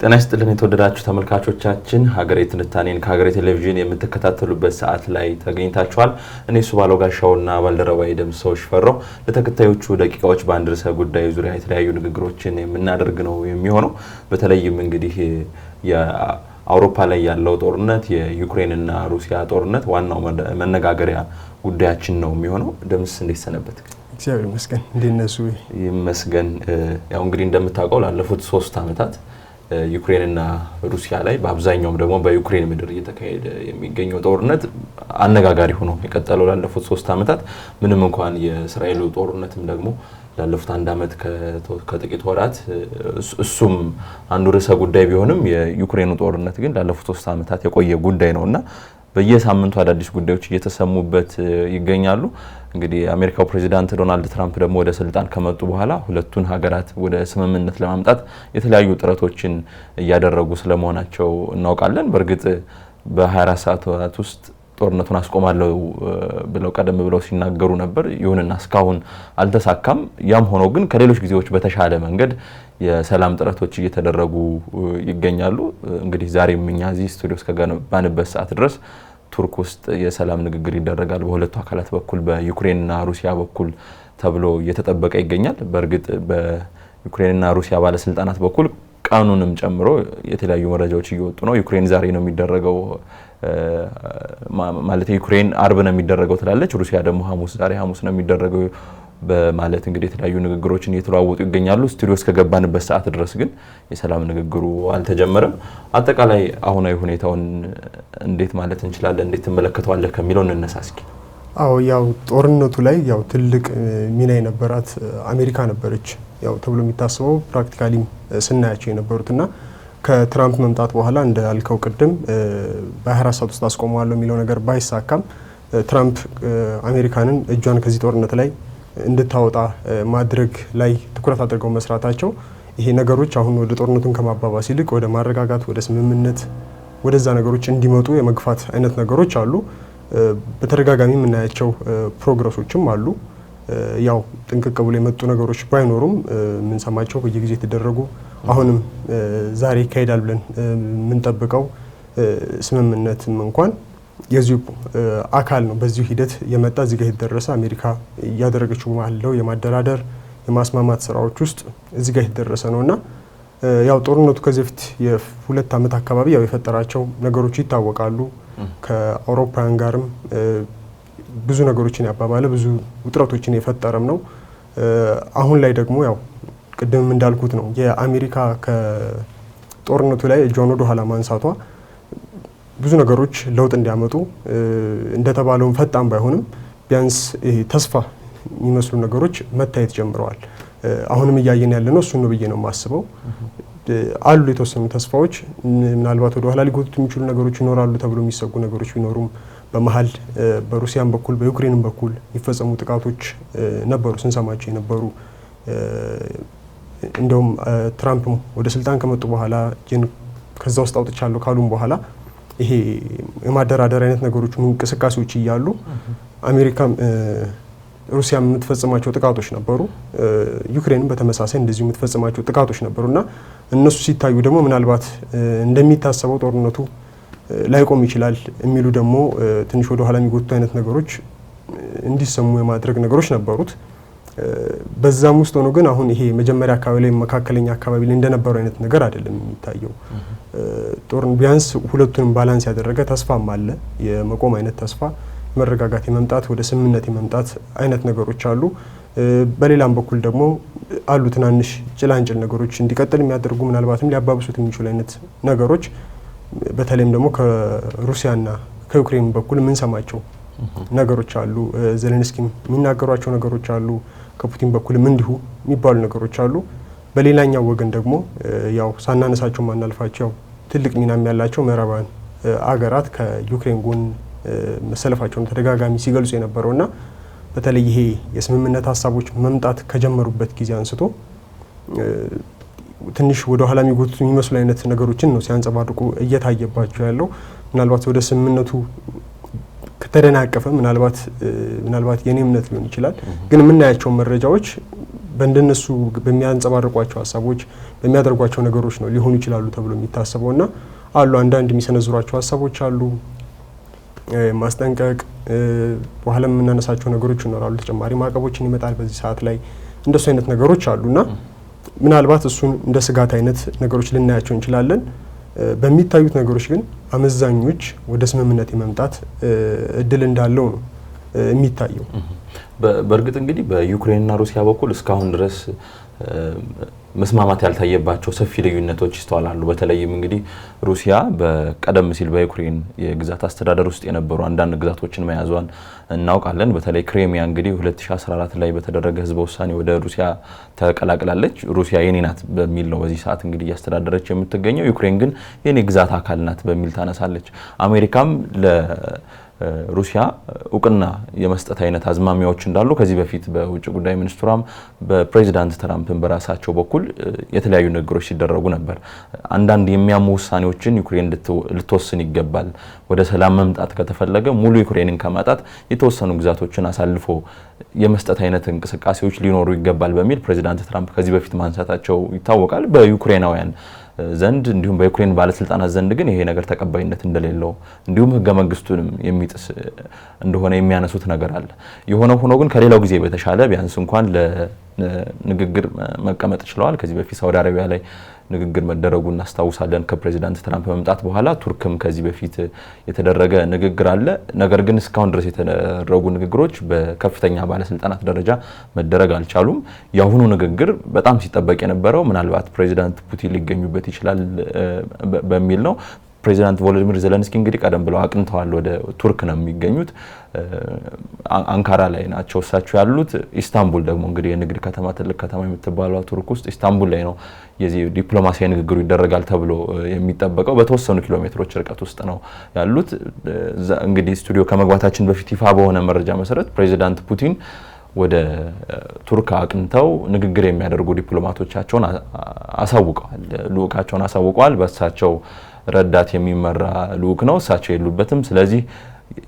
ጤና ይስጥልን የተወደዳችሁ ተመልካቾቻችን ሀገሬ ትንታኔን ከሀገሬ ቴሌቪዥን የምትከታተሉበት ሰዓት ላይ ተገኝታችኋል። እኔ ሱባለው ጋሻውና ባልደረባዬ ደምሰው ሽፈራው ለተከታዮቹ ደቂቃዎች በአንድ ርዕሰ ጉዳይ ዙሪያ የተለያዩ ንግግሮችን የምናደርግ ነው የሚሆነው። በተለይም እንግዲህ የአውሮፓ ላይ ያለው ጦርነት የዩክሬንና ሩሲያ ጦርነት ዋናው መነጋገሪያ ጉዳያችን ነው የሚሆነው። ደምስ እንዴት ሰነበትክ? እግዚአብሔር ይመስገን። እንደነሱ ይመስገን። ያው እንግዲህ እንደምታውቀው ላለፉት 3 ዓመታት ዩክሬንና ሩሲያ ላይ በአብዛኛው ደግሞ በዩክሬን ምድር እየተካሄደ የሚገኘው ጦርነት አነጋጋሪ ሆኖ የቀጠለው ላለፉት 3 ዓመታት ምንም እንኳን የእስራኤሉ ጦርነትም ደግሞ ላለፉት 1 ዓመት ከጥቂት ወራት እሱም አንዱ ርዕሰ ጉዳይ ቢሆንም የዩክሬኑ ጦርነት ግን ላለፉት 3 ዓመታት የቆየ ጉዳይ ነውና በየሳምንቱ አዳዲስ ጉዳዮች እየተሰሙበት ይገኛሉ። እንግዲህ የአሜሪካው ፕሬዚዳንት ዶናልድ ትራምፕ ደግሞ ወደ ስልጣን ከመጡ በኋላ ሁለቱን ሀገራት ወደ ስምምነት ለማምጣት የተለያዩ ጥረቶችን እያደረጉ ስለመሆናቸው እናውቃለን። በእርግጥ በ24 ሰዓታት ውስጥ ጦርነቱን አስቆማለሁ ብለው ቀደም ብለው ሲናገሩ ነበር። ይሁንና እስካሁን አልተሳካም። ያም ሆኖ ግን ከሌሎች ጊዜዎች በተሻለ መንገድ የሰላም ጥረቶች እየተደረጉ ይገኛሉ። እንግዲህ ዛሬም እኛ እዚህ ስቱዲዮ እስከገባንበት ሰዓት ድረስ ቱርክ ውስጥ የሰላም ንግግር ይደረጋል በሁለቱ አካላት በኩል በዩክሬንና ሩሲያ በኩል ተብሎ እየተጠበቀ ይገኛል። በእርግጥ በዩክሬንና ሩሲያ ባለስልጣናት በኩል ቀኑንም ጨምሮ የተለያዩ መረጃዎች እየወጡ ነው። ዩክሬን ዛሬ ነው የሚደረገው ማለት ዩክሬን አርብ ነው የሚደረገው ትላለች። ሩሲያ ደግሞ ዛሬ ሐሙስ ነው የሚደረገው በማለት እንግዲህ የተለያዩ ንግግሮችን እየተለዋወጡ ይገኛሉ። ስቱዲዮ እስከገባንበት ሰዓት ድረስ ግን የሰላም ንግግሩ አልተጀመረም። አጠቃላይ አሁናዊ ሁኔታውን እንዴት ማለት እንችላለን? እንዴት ተመለከተዋለህ ከሚለው እንነሳ እስኪ። አዎ ያው ጦርነቱ ላይ ያው ትልቅ ሚና የነበራት አሜሪካ ነበረች ያው ተብሎ የሚታሰበው ፕራክቲካሊ ስናያቸው የነበሩትና ከትራምፕ መምጣት በኋላ እንዳልከው ቅድም በ24 ሰዓት ውስጥ አስቆመዋለሁ የሚለው ነገር ባይሳካም ትራምፕ አሜሪካንን እጇን ከዚህ ጦርነት ላይ እንድታወጣ ማድረግ ላይ ትኩረት አድርገው መስራታቸው ይሄ ነገሮች አሁን ወደ ጦርነቱን ከማባባስ ይልቅ ወደ ማረጋጋት ወደ ስምምነት ወደዛ ነገሮች እንዲመጡ የመግፋት አይነት ነገሮች አሉ። በተደጋጋሚ የምናያቸው ፕሮግረሶችም አሉ። ያው ጥንቅቅ ብሎ የመጡ ነገሮች ባይኖሩም የምንሰማቸው በየጊዜው የተደረጉ አሁንም ዛሬ ይካሄዳል ብለን የምንጠብቀው ስምምነትም እንኳን የዚሁ አካል ነው። በዚሁ ሂደት የመጣ እዚህ ጋር የተደረሰ አሜሪካ እያደረገችው ያለው የማደራደር የማስማማት ስራዎች ውስጥ እዚህ ጋር የተደረሰ ነውና ያው ጦርነቱ ከዚህ በፊት የ2 ዓመት አካባቢ ያው የፈጠራቸው ነገሮች ይታወቃሉ። ከአውሮፓውያን ጋርም ብዙ ነገሮችን ያባባለ ብዙ ውጥረቶችን የፈጠረም ነው። አሁን ላይ ደግሞ ያው ቅድም እንዳልኩት ነው የአሜሪካ ከጦርነቱ ላይ እጇን ወደ ኋላ ማንሳቷ ብዙ ነገሮች ለውጥ እንዲያመጡ እንደተባለውን ፈጣን ባይሆንም ቢያንስ ተስፋ የሚመስሉ ነገሮች መታየት ጀምረዋል። አሁንም እያየን ያለነው እሱን ነው ብዬ ነው የማስበው። አሉ የተወሰኑ ተስፋዎች ምናልባት ወደ ኋላ ሊጎቱት የሚችሉ ነገሮች ይኖራሉ ተብሎ የሚሰጉ ነገሮች ቢኖሩም በመሀል በሩሲያም በኩል በዩክሬንም በኩል የሚፈጸሙ ጥቃቶች ነበሩ ስንሰማቸው የነበሩ። እንደውም ትራምፕም ወደ ስልጣን ከመጡ በኋላ ከዛ ውስጥ አውጥቻለሁ ካሉም በኋላ ይሄ የማደራደር አይነት ነገሮች እንቅስቃሴዎች እያሉ አሜሪካም ሩሲያ የምትፈጽማቸው ጥቃቶች ነበሩ። ዩክሬንም በተመሳሳይ እንደዚሁ የምትፈጽማቸው ጥቃቶች ነበሩና እነሱ ሲታዩ ደግሞ ምናልባት እንደሚታሰበው ጦርነቱ ላይቆም ይችላል የሚሉ ደግሞ ትንሽ ወደ ኋላ የሚጎቱ አይነት ነገሮች እንዲሰሙ የማድረግ ነገሮች ነበሩት። በዛም ውስጥ ሆኖ ግን አሁን ይሄ መጀመሪያ አካባቢ ላይ መካከለኛ አካባቢ ላይ እንደነበረው አይነት ነገር አይደለም የሚታየው። ጦርን ቢያንስ ሁለቱንም ባላንስ ያደረገ ተስፋም አለ። የመቆም አይነት ተስፋ፣ መረጋጋት የመምጣት ወደ ስምምነት የመምጣት አይነት ነገሮች አሉ። በሌላም በኩል ደግሞ አሉ ትናንሽ ጭላንጭል ነገሮች እንዲቀጥል የሚያደርጉ ምናልባትም ሊያባብሱት የሚችሉ አይነት ነገሮች በተለይም ደግሞ ከሩሲያና ከዩክሬን በኩል የምንሰማቸው ነገሮች አሉ። ዜሌንስኪም የሚናገሯቸው ነገሮች አሉ። ከፑቲን በኩልም እንዲሁ የሚባሉ ነገሮች አሉ። በሌላኛው ወገን ደግሞ ያው ሳናነሳቸው ማናልፋቸው ትልቅ ሚናም ያላቸው ምዕራባውያን አገራት ከዩክሬን ጎን መሰለፋቸውን ተደጋጋሚ ሲገልጹ የነበረውና በተለይ ይሄ የስምምነት ሀሳቦች መምጣት ከጀመሩበት ጊዜ አንስቶ ትንሽ ወደ ኋላ የሚጎቱ የሚመስሉ አይነት ነገሮችን ነው ሲያንጸባርቁ እየታየባቸው ያለው። ምናልባት ወደ ስምምነቱ ከተደናቀፈ ምናልባት የኔ እምነት ሊሆን ይችላል ግን የምናያቸው መረጃዎች በእንደነሱ በሚያንጸባርቋቸው ሀሳቦች በሚያደርጓቸው ነገሮች ነው ሊሆኑ ይችላሉ ተብሎ የሚታሰበውና አሉ አንዳንድ የሚሰነዝሯቸው ሀሳቦች አሉ ማስጠንቀቅ በኋላ የምናነሳቸው ነገሮች ይኖራሉ ተጨማሪ ማዕቀቦችን ይመጣል በዚህ ሰዓት ላይ እንደሱ አይነት ነገሮች አሉና ምናልባት እሱን እንደ ስጋት አይነት ነገሮች ልናያቸው እንችላለን በሚታዩት ነገሮች ግን አመዛኞች ወደ ስምምነት የመምጣት እድል እንዳለው ነው የሚታየው በእርግጥ እንግዲህ በዩክሬንና ሩሲያ በኩል እስካሁን ድረስ መስማማት ያልታየባቸው ሰፊ ልዩነቶች ይስተዋላሉ በተለይም እንግዲህ ሩሲያ በቀደም ሲል በዩክሬን የግዛት አስተዳደር ውስጥ የነበሩ አንዳንድ ግዛቶችን መያዟን እናውቃለን በተለይ ክሬሚያ እንግዲህ 2014 ላይ በተደረገ ህዝበ ውሳኔ ወደ ሩሲያ ተቀላቅላለች ሩሲያ የኔ ናት በሚል ነው በዚህ ሰዓት እንግዲህ ያስተዳደረች የምትገኘው ዩክሬን ግን የኔ ግዛት አካል ናት በሚል ታነሳለች አሜሪካም ሩሲያ እውቅና የመስጠት አይነት አዝማሚያዎች እንዳሉ ከዚህ በፊት በውጭ ጉዳይ ሚኒስትሯም በፕሬዚዳንት ትራምፕን በራሳቸው በኩል የተለያዩ ንግግሮች ሲደረጉ ነበር አንዳንድ የሚያሙ ውሳኔዎችን ዩክሬን ልትወስን ይገባል ወደ ሰላም መምጣት ከተፈለገ ሙሉ ዩክሬንን ከማጣት የተወሰኑ ግዛቶችን አሳልፎ የመስጠት አይነት እንቅስቃሴዎች ሊኖሩ ይገባል በሚል ፕሬዚዳንት ትራምፕ ከዚህ በፊት ማንሳታቸው ይታወቃል በዩክሬናውያን ዘንድ እንዲሁም በዩክሬን ባለስልጣናት ዘንድ ግን ይሄ ነገር ተቀባይነት እንደሌለው እንዲሁም ህገ መንግስቱንም የሚጥስ እንደሆነ የሚያነሱት ነገር አለ የሆነ ሆኖ ግን ከሌላው ጊዜ በተሻለ ቢያንስ እንኳን ለንግግር መቀመጥ ችለዋል ከዚህ በፊት ሳውዲ አረቢያ ላይ ንግግር መደረጉ እናስታውሳለን ከፕሬዚዳንት ትራምፕ መምጣት በኋላ ቱርክም ከዚህ በፊት የተደረገ ንግግር አለ ነገር ግን እስካሁን ድረስ የተደረጉ ንግግሮች በከፍተኛ ባለስልጣናት ደረጃ መደረግ አልቻሉም ያሁኑ ንግግር በጣም ሲጠበቅ የነበረው ምናልባት ፕሬዚዳንት ፑቲን ሊገኙበት ይችላል በሚል ነው ፕሬዚዳንት ቮሎዲሚር ዜሌንስኪ እንግዲህ ቀደም ብለው አቅንተዋል ወደ ቱርክ ነው የሚገኙት አንካራ ላይ ናቸው እሳቸው ያሉት ኢስታንቡል ደግሞ እንግዲህ የንግድ ከተማ ትልቅ ከተማ የምትባለው ቱርክ ውስጥ ኢስታንቡል ላይ ነው የዚህ ዲፕሎማሲያዊ ንግግሩ ይደረጋል ተብሎ የሚጠበቀው በተወሰኑ ኪሎ ሜትሮች ርቀት ውስጥ ነው ያሉት እንግዲህ ስቱዲዮ ከመግባታችን በፊት ይፋ በሆነ መረጃ መሰረት ፕሬዚዳንት ፑቲን ወደ ቱርክ አቅንተው ንግግር የሚያደርጉ ዲፕሎማቶቻቸውን አሳውቀዋል ልኡካቸውን አሳውቀዋል በእሳቸው ረዳት የሚመራ ልኡክ ነው እሳቸው የሉበትም ስለዚህ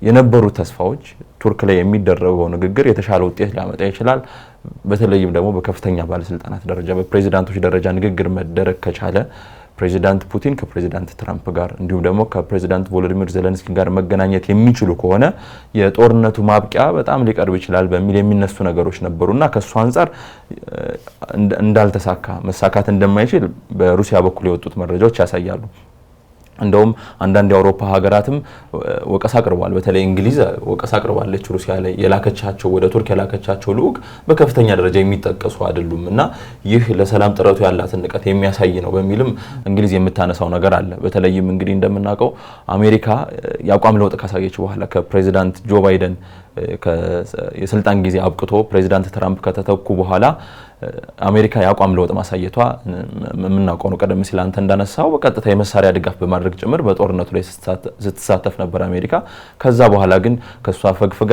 የነበሩ ተስፋዎች ቱርክ ላይ የሚደረገው ንግግር የተሻለ ውጤት ሊያመጣ ይችላል በተለይም ደግሞ በከፍተኛ ባለስልጣናት ደረጃ በፕሬዚዳንቶች ደረጃ ንግግር መደረግ ከቻለ ፕሬዚዳንት ፑቲን ከፕሬዚዳንት ትራምፕ ጋር እንዲሁም ደግሞ ከፕሬዚዳንት ቮሎዲሚር ዜሌንስኪ ጋር መገናኘት የሚችሉ ከሆነ የጦርነቱ ማብቂያ በጣም ሊቀርብ ይችላል በሚል የሚነሱ ነገሮች ነበሩና ከሱ አንፃር እንዳልተሳካ መሳካት እንደማይችል በሩሲያ በኩል የወጡት መረጃዎች ያሳያሉ እንደውም አንዳንድ የአውሮፓ ሀገራትም ወቀሳ አቅርበዋል በተለይ እንግሊዝ ወቀሳ አቅርባለች ሩሲያ ላይ የላከቻቸው ወደ ቱርክ የላከቻቸው ልኡክ በከፍተኛ ደረጃ የሚጠቀሱ አይደሉምና ይህ ለሰላም ጥረቱ ያላትን ንቀት የሚያሳይ ነው በሚልም እንግሊዝ የምታነሳው ነገር አለ በተለይም እንግዲህ እንደምናውቀው አሜሪካ ያቋም ለውጥ ካሳየች በኋላ ከፕሬዚዳንት ጆ ባይደን የስልጣን ጊዜ አብቅቶ ፕሬዚዳንት ትራምፕ ከተተኩ በኋላ አሜሪካ ያቋም ለውጥ ማሳየቷ ምንናውቀው ነው ቀደም ሲል አንተ እንዳነሳው በቀጥታ የመሳሪያ ድጋፍ በማድረግ ጭምር በጦርነቱ ላይ ስትሳተፍ ነበር አሜሪካ ከዛ በኋላ ግን ከሷ ፈግፍጋ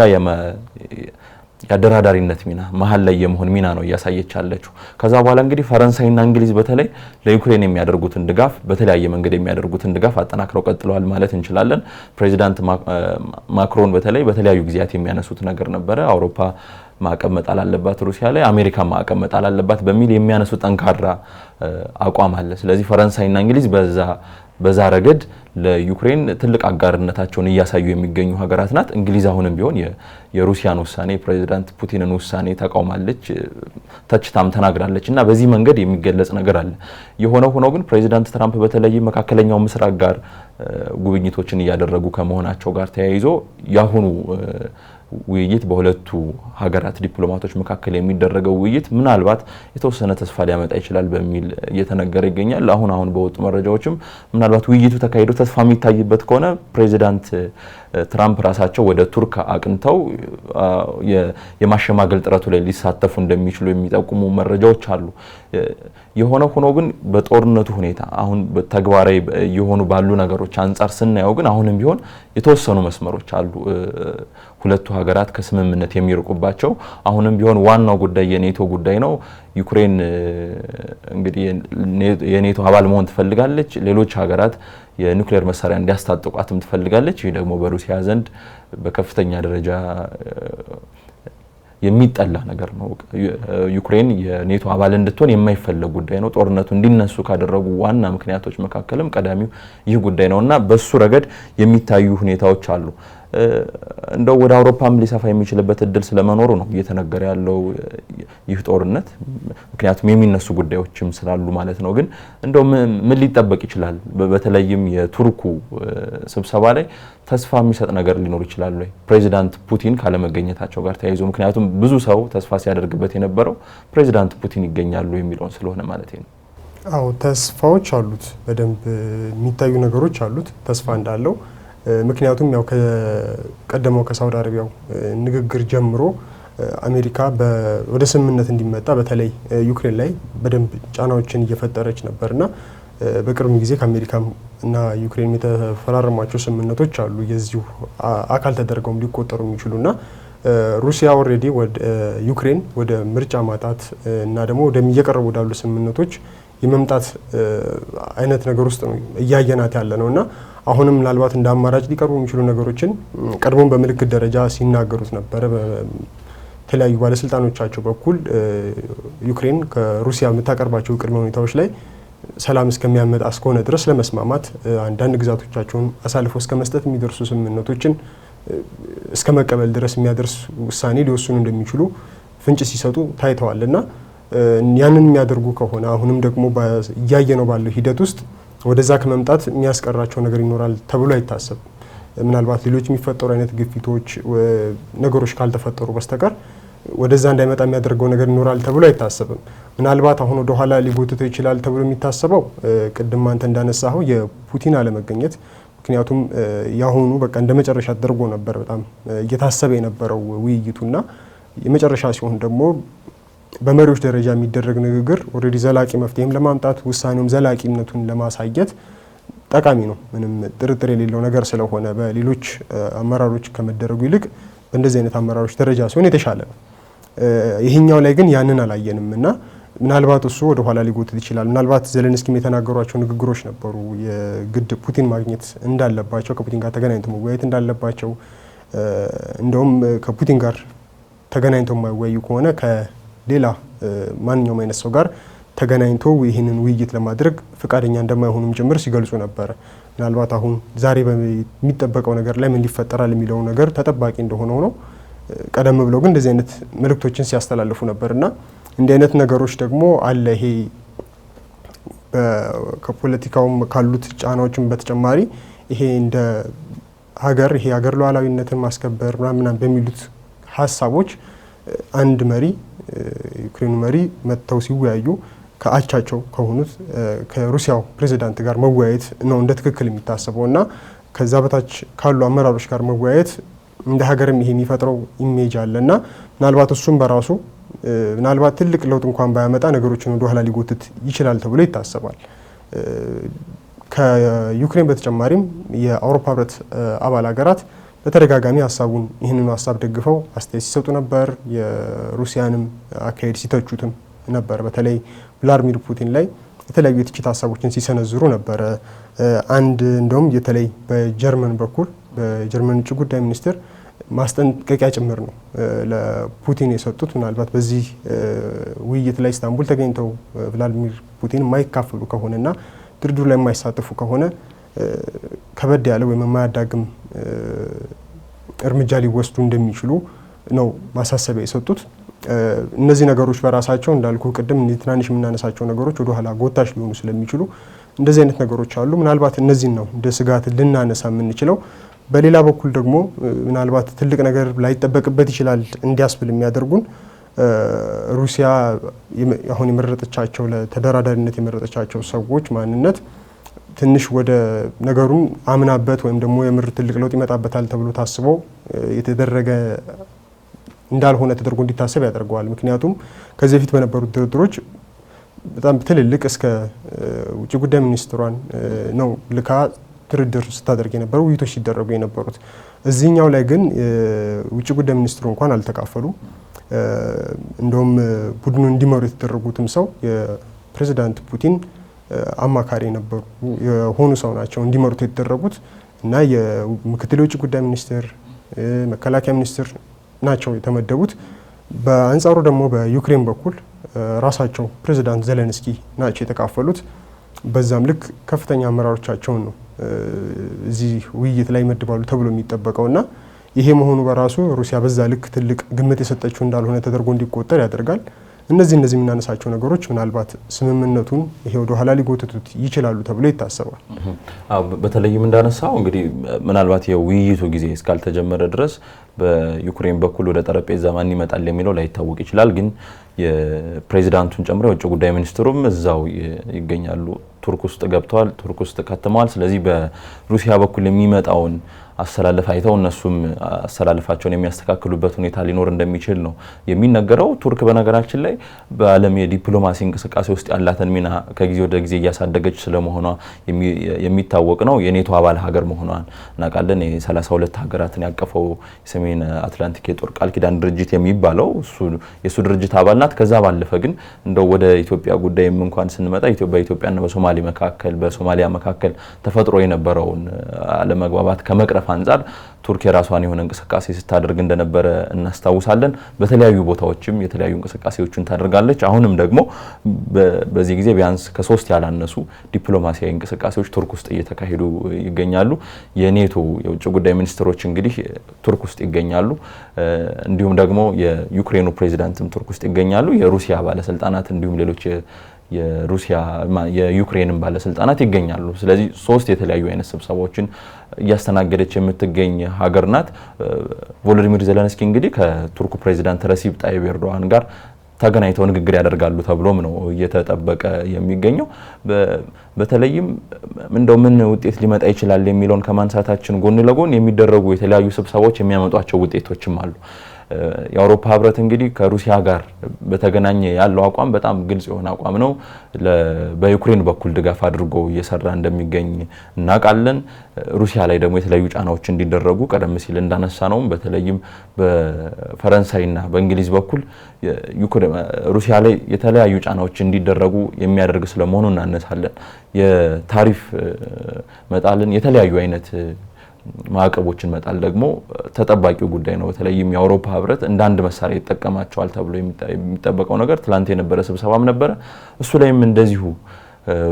ያደራዳሪነት ሚና መሀል ላይ የመሆን ሚና ነው እያሳየች ያለችው ከዛ በኋላ እንግዲህ ፈረንሳይና እንግሊዝ በተለይ ለዩክሬን የሚያደርጉትን ድጋፍ በተለያየ መንገድ የሚያደርጉትን ድጋፍ አጠናክረው ቀጥለዋል ማለት እንችላለን ፕሬዚዳንት ማክሮን በተለይ በተለያዩ ጊዜያት የሚያነሱት ነገር ነበረ አውሮፓ ማዕቀብ መጣል አለባት ሩሲያ ላይ አሜሪካ ማዕቀብ መጣል አለባት በሚል የሚያነሱ ጠንካራ አቋም አለ ስለዚህ ፈረንሳይና እንግሊዝ በዛ ረገድ ለዩክሬን ትልቅ አጋርነታቸውን እያሳዩ የሚገኙ ሀገራት ናት እንግሊዝ አሁንም ቢሆን የሩሲያን ውሳኔ ፕሬዚዳንት ፑቲንን ውሳኔ ተቃውማለች ተችታም ተናግራለችና በዚህ መንገድ የሚገለጽ ነገር አለ የሆነ ሆኖ ግን ፕሬዚዳንት ትራምፕ በተለይ መካከለኛው ምስራቅ ጋር ጉብኝቶችን እያደረጉ ከመሆናቸው ጋር ተያይዞ ያሁኑ ውይይት በሁለቱ ሀገራት ዲፕሎማቶች መካከል የሚደረገው ውይይት ምናልባት የተወሰነ ተስፋ ሊያመጣ ይችላል በሚል እየተነገረ ይገኛል አሁን በወጡ መረጃዎችም ምናልባት ውይይቱ ተካሂዶ ተስፋ የሚታይበት ከሆነ ፕሬዚዳንት ትራምፕ ራሳቸው ወደ ቱርክ አቅንተው የማሸማገል ጥረቱ ላይ ሊሳተፉ እንደሚችሉ የሚጠቁሙ መረጃዎች አሉ የሆነ ሆኖ ግን በጦርነቱ ሁኔታ አሁን ተግባራዊ የሆኑ ባሉ ነገሮች አንፃር ስናየው ግን አሁንም ቢሆን የተወሰኑ መስመሮች አሉ ሁለቱ ሀገራት ከስምምነት የሚርቁባቸው አሁንም ቢሆን ዋናው ጉዳይ የኔቶ ጉዳይ ነው ዩክሬን እንግዲህ የኔቶ አባል መሆን ትፈልጋለች ሌሎች ሀገራት የኒውክሌር መሳሪያ እንዲያስታጥቋትም ትፈልጋለች ይህ ደግሞ በሩሲያ ዘንድ በከፍተኛ ደረጃ የሚጠላ ነገር ነው። ዩክሬን የኔቶ አባል እንድትሆን የማይፈለግ ጉዳይ ነው። ጦርነቱ እንዲነሱ ካደረጉ ዋና ምክንያቶች መካከልም ቀዳሚው ይህ ጉዳይ ነውና በሱ ረገድ የሚታዩ ሁኔታዎች አሉ። እንደው ወደ አውሮፓም ሊሰፋ የሚችልበት እድል ስለመኖሩ ነው እየተነገረ ያለው ይህ ጦርነት፣ ምክንያቱም የሚነሱ ጉዳዮችም ስላሉ ማለት ነው። ግን እንደው ምን ሊጠበቅ ይችላል? በተለይም የቱርኩ ስብሰባ ላይ ተስፋ የሚሰጥ ነገር ሊኖር ይችላል ወይ ፕሬዚዳንት ፑቲን ካለመገኘታቸው ጋር ተያይዞ? ምክንያቱም ብዙ ሰው ተስፋ ሲያደርግበት የነበረው ፕሬዚዳንት ፑቲን ይገኛሉ የሚለውን ስለሆነ ማለት ነው። አዎ ተስፋዎች አሉት፣ በደንብ የሚታዩ ነገሮች አሉት ተስፋ እንዳለው። ምክንያቱም ያው ከቀደመው ከሳውዲ አረቢያው ንግግር ጀምሮ አሜሪካ ወደ ስምምነት እንዲመጣ በተለይ ዩክሬን ላይ በደንብ ጫናዎችን እየፈጠረች ነበርና በቅርብ ጊዜ ከአሜሪካ እና ዩክሬን የተፈራረሟቸው ስምምነቶች አሉ የዚሁ አካል ተደርገውም ሊቆጠሩ የሚችሉና ሩሲያ ኦልሬዲ ወደ ዩክሬን ወደ ምርጫ ማጣት እና ደግሞ ወደሚየቀረቡ ወዳሉ ስምምነቶች የመምጣት አይነት ነገር ውስጥ ነው እያየናት ያለ ነውና አሁንም ምናልባት እንደ አማራጭ ሊቀርቡ የሚችሉ ነገሮችን ቀድሞም በምልክት ደረጃ ሲናገሩት ነበር። በተለያዩ ባለስልጣኖቻቸው በኩል ዩክሬን ከሩሲያ የምታቀርባቸው ቅድመ ሁኔታዎች ላይ ሰላም እስከሚያመጣ እስከሆነ ድረስ ለመስማማት አንዳንድ ግዛቶቻቸውን አሳልፎ እስከ መስጠት የሚደርሱ ስምምነቶችን እስከ መቀበል ድረስ የሚያደርስ ውሳኔ ሊወስኑ እንደሚችሉ ፍንጭ ሲሰጡ ታይተዋልና ያንን የሚያደርጉ ከሆነ አሁንም ደግሞ እያየ ነው ባለው ሂደት ውስጥ ወደዛ ከመምጣት የሚያስቀራቸው ነገር ይኖራል ተብሎ አይታሰብ። ምናልባት ሌሎች የሚፈጠሩ አይነት ግፊቶች ነገሮች ካልተፈጠሩ በስተቀር ወደዛ እንዳይመጣ የሚያደርገው ነገር ይኖራል ተብሎ አይታሰብም። ምናልባት አሁን ወደ ኋላ ሊጎትተው ይችላል ተብሎ የሚታሰበው ቅድም አንተ እንዳነሳኸው የፑቲን አለመገኘት፣ ምክንያቱም ያሁኑ በቃ እንደ መጨረሻ ተደርጎ ነበር በጣም እየታሰበ የነበረው ውይይቱና የመጨረሻ ሲሆን ደግሞ በመሪዎች ደረጃ የሚደረግ ንግግር ኦልሬዲ ዘላቂ መፍትሄም ለማምጣት ውሳኔውም ዘላቂነቱን ለማሳየት ጠቃሚ ነው። ምንም ጥርጥር የሌለው ነገር ስለሆነ በሌሎች አመራሮች ከመደረጉ ይልቅ በእንደዚህ አይነት አመራሮች ደረጃ ሲሆን የተሻለ ነው። ይሄኛው ላይ ግን ያንን አላየንም እና ምናልባት እሱ ወደ ኋላ ሊጎትት ይችላል። ምናልባት ዜሌንስኪም የተናገሯቸው ንግግሮች ነበሩ የግድ ፑቲን ማግኘት እንዳለባቸው፣ ከፑቲን ጋር ተገናኝተው መወያየት እንዳለባቸው፣ እንደውም ከፑቲን ጋር ተገናኝተው የማይወያዩ ከሆነ ሌላ ማንኛውም አይነት ሰው ጋር ተገናኝቶ ይህንን ውይይት ለማድረግ ፈቃደኛ እንደማይሆኑም ጭምር ሲገልጹ ነበረ። ምናልባት አሁን ዛሬ በሚጠበቀው ነገር ላይ ምን ሊፈጠራል የሚለው ነገር ተጠባቂ እንደሆነ ሆኖ ቀደም ብለው ግን እንደዚህ አይነት መልእክቶችን ሲያስተላልፉ ነበርና እንዲህ አይነት ነገሮች ደግሞ አለ። ይሄ ከፖለቲካውም ካሉት ጫናዎችም በተጨማሪ ይሄ እንደ ሀገር ይሄ ሀገር ሉዓላዊነትን ማስከበር ምናምን በሚሉት ሀሳቦች አንድ መሪ ዩክሬን መሪ መጥተው ሲወያዩ ከአቻቸው ከሆኑት ከሩሲያው ፕሬዚዳንት ጋር መወያየት ነው እንደ ትክክል የሚታሰበው እና ከዛ በታች ካሉ አመራሮች ጋር መወያየት እንደ ሀገርም ይሄ የሚፈጥረው ኢሜጅ አለና ምናልባት እሱም በራሱ ምናልባት ትልቅ ለውጥ እንኳን ባያመጣ ነገሮችን ወደ ኋላ ሊጎትት ይችላል ተብሎ ይታሰባል። ከዩክሬን በተጨማሪም የአውሮፓ ህብረት አባል ሀገራት በተደጋጋሚ ሀሳቡን ይህንን ሀሳብ ደግፈው አስተያየት ሲሰጡ ነበር። የሩሲያንም አካሄድ ሲተቹትም ነበር። በተለይ ቭላድሚር ፑቲን ላይ የተለያዩ የትችት ሀሳቦችን ሲሰነዝሩ ነበረ። አንድ እንደውም የተለይ በጀርመን በኩል በጀርመን ውጭ ጉዳይ ሚኒስትር ማስጠንቀቂያ ጭምር ነው ለፑቲን የሰጡት። ምናልባት በዚህ ውይይት ላይ ኢስታንቡል ተገኝተው ቭላድሚር ፑቲን የማይካፈሉ ከሆነና ድርድሩ ላይ የማይሳተፉ ከሆነ ከበድ ያለ ወይም የማያዳግም እርምጃ ሊወስዱ እንደሚችሉ ነው ማሳሰቢያ የሰጡት። እነዚህ ነገሮች በራሳቸው እንዳልኩ ቅድም ትናንሽ የምናነሳቸው ነገሮች ወደ ኋላ ጎታች ሊሆኑ ስለሚችሉ እንደዚህ አይነት ነገሮች አሉ። ምናልባት እነዚህን ነው እንደ ስጋት ልናነሳ የምንችለው። በሌላ በኩል ደግሞ ምናልባት ትልቅ ነገር ላይጠበቅበት ይችላል እንዲያስብል የሚያደርጉን ሩሲያ አሁን የመረጠቻቸው ለተደራዳሪነት የመረጠቻቸው ሰዎች ማንነት ትንሽ ወደ ነገሩን አምናበት ወይም ደግሞ የምር ትልቅ ለውጥ ይመጣበታል ተብሎ ታስቦ የተደረገ እንዳልሆነ ተደርጎ እንዲታሰብ ያደርገዋል። ምክንያቱም ከዚህ በፊት በነበሩት ድርድሮች በጣም ትልልቅ እስከ ውጭ ጉዳይ ሚኒስትሯን ነው ልካ ድርድር ስታደርግ የነበረው ውይይቶች ሲደረጉ የነበሩት። እዚህኛው ላይ ግን ውጭ ጉዳይ ሚኒስትሩ እንኳን አልተካፈሉ። እንደውም ቡድኑ እንዲመሩ የተደረጉትም ሰው የፕሬዚዳንት ፑቲን አማካሪ የነበሩ የሆኑ ሰው ናቸው እንዲመሩት የተደረጉት እና የምክትል የውጭ ጉዳይ ሚኒስትር፣ መከላከያ ሚኒስትር ናቸው የተመደቡት። በአንጻሩ ደግሞ በዩክሬን በኩል ራሳቸው ፕሬዚዳንት ዜሌንስኪ ናቸው የተካፈሉት። በዛም ልክ ከፍተኛ አመራሮቻቸውን ነው እዚህ ውይይት ላይ ይመድባሉ ተብሎ የሚጠበቀውና ይሄ መሆኑ በራሱ ሩሲያ በዛ ልክ ትልቅ ግምት የሰጠችው እንዳልሆነ ተደርጎ እንዲቆጠር ያደርጋል። እነዚህ የምናነሳቸው ነገሮች ምናልባት ስምምነቱን ይሄ ወደ ኋላ ሊጎትቱት ይችላሉ ተብሎ ይታሰባል። በተለይም እንዳነሳው እንግዲህ ምናልባት የውይይቱ ጊዜ እስካልተጀመረ ድረስ በዩክሬን በኩል ወደ ጠረጴዛ ማን ይመጣል የሚለው ላይታወቅ ይችላል። ግን የፕሬዚዳንቱን ጨምሮ የውጭ ጉዳይ ሚኒስትሩም እዛው ይገኛሉ። ቱርክ ውስጥ ገብተዋል፣ ቱርክ ውስጥ ከተማዋል። ስለዚህ በሩሲያ በኩል የሚመጣውን አሰላለፍ አይተው እነሱም አሰላለፋቸውን የሚያስተካክሉበት ሁኔታ ሊኖር እንደሚችል ነው የሚነገረው። ቱርክ በነገራችን ላይ በዓለም የዲፕሎማሲ እንቅስቃሴ ውስጥ ያላትን ሚና ከጊዜ ወደ ጊዜ እያሳደገች ስለመሆኗ የሚታወቅ ነው። የኔቶ አባል ሀገር መሆኗን እናውቃለን። የ32 ሀገራትን ያቀፈው የሰሜን አትላንቲክ የጦር ቃል ኪዳን ድርጅት የሚባለው የእሱ ድርጅት አባል ናት። ከዛ ባለፈ ግን እንደው ወደ ኢትዮጵያ ጉዳይም እንኳን ስንመጣ በኢትዮጵያና በሶማሊያ መካከል ተፈጥሮ የነበረውን አለመግባባት ከመቅረፍ አንጻር ቱርክ የራሷን የሆነ እንቅስቃሴ ስታደርግ እንደነበረ እናስታውሳለን። በተለያዩ ቦታዎችም የተለያዩ እንቅስቃሴዎችን ታደርጋለች። አሁንም ደግሞ በዚህ ጊዜ ቢያንስ ከ3 ያላነሱ ዲፕሎማሲያዊ እንቅስቃሴዎች ቱርክ ውስጥ እየተካሄዱ ይገኛሉ። የኔቶ የውጭ ጉዳይ ሚኒስትሮች እንግዲህ ቱርክ ውስጥ ይገኛሉ። እንዲሁም ደግሞ የዩክሬኑ ፕሬዚዳንትም ቱርክ ውስጥ ይገኛሉ። የሩሲያ ባለስልጣናት እንዲሁም ሌሎች የዩክሬንን ባለስልጣናት ይገኛሉ። ስለዚህ 3 የተለያዩ አይነት ስብሰባዎችን እያስተናገደች የምትገኝ ሀገር ናት። ቮሎዲሚር ዜሌንስኪ እንግዲህ ከቱርኩ ፕሬዚዳንት ረሲብ ጣይብ ኤርዶዋን ጋር ተገናኝተው ንግግር ያደርጋሉ ተብሎም ነው እየተጠበቀ የሚገኘው። በተለይም እንደው ምን ውጤት ሊመጣ ይችላል የሚለውን ከማንሳታችን ጎን ለጎን የሚደረጉ የተለያዩ ስብሰባዎች የሚያመጧቸው ውጤቶችም አሉ። የአውሮፓ ህብረት እንግዲህ ከሩሲያ ጋር በተገናኘ ያለው አቋም በጣም ግልጽ የሆነ አቋም ነው። በዩክሬን በኩል ድጋፍ አድርጎ እየሰራ እንደሚገኝ እናውቃለን። ሩሲያ ላይ ደግሞ የተለያዩ ጫናዎች እንዲደረጉ ቀደም ሲል እንዳነሳ ነው በተለይም በፈረንሳይና በእንግሊዝ በኩል ሩሲያ ላይ የተለያዩ ጫናዎች እንዲደረጉ የሚያደርግ ስለመሆኑ እናነሳለን። የታሪፍ መጣልን የተለያዩ አይነት ማዕቀቦችን መጣል ደግሞ ተጠባቂው ጉዳይ ነው። በተለይም የአውሮፓ ህብረት እንደ አንድ መሳሪያ ይጠቀማቸዋል ተብሎ የሚጠበቀው ነገር ትላንት የነበረ ስብሰባም ነበረ። እሱ ላይም እንደዚሁ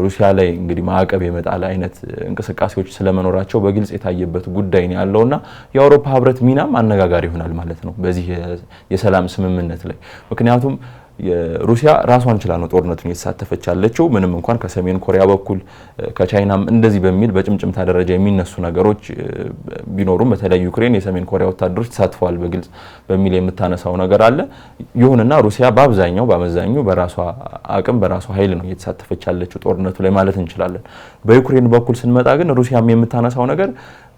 ሩሲያ ላይ እንግዲህ ማዕቀብ የመጣል አይነት እንቅስቃሴዎች ስለመኖራቸው በግልጽ የታየበት ጉዳይ ነው ያለውና የአውሮፓ ህብረት ሚናም አነጋጋሪ ይሆናል ማለት ነው በዚህ የሰላም ስምምነት ላይ። ምክንያቱም ሩሲያ ራሷን ችላ ነው ጦርነቱን እየተሳተፈች ያለችው። ምንም እንኳን ከሰሜን ኮሪያ በኩል ከቻይናም እንደዚህ በሚል በጭምጭምታ ደረጃ የሚነሱ ነገሮች ቢኖሩም በተለይ ዩክሬን የሰሜን ኮሪያ ወታደሮች ተሳትፈዋል በግልጽ በሚል የምታነሳው ነገር አለ። ይሁንና ሩሲያ በአመዛኙ በራሷ አቅም በራሷ ኃይል ነው እየተሳተፈች ያለችው ጦርነቱ ላይ ማለት እንችላለን። በዩክሬን በኩል ስንመጣ ግን ሩሲያም የምታነሳው ነገር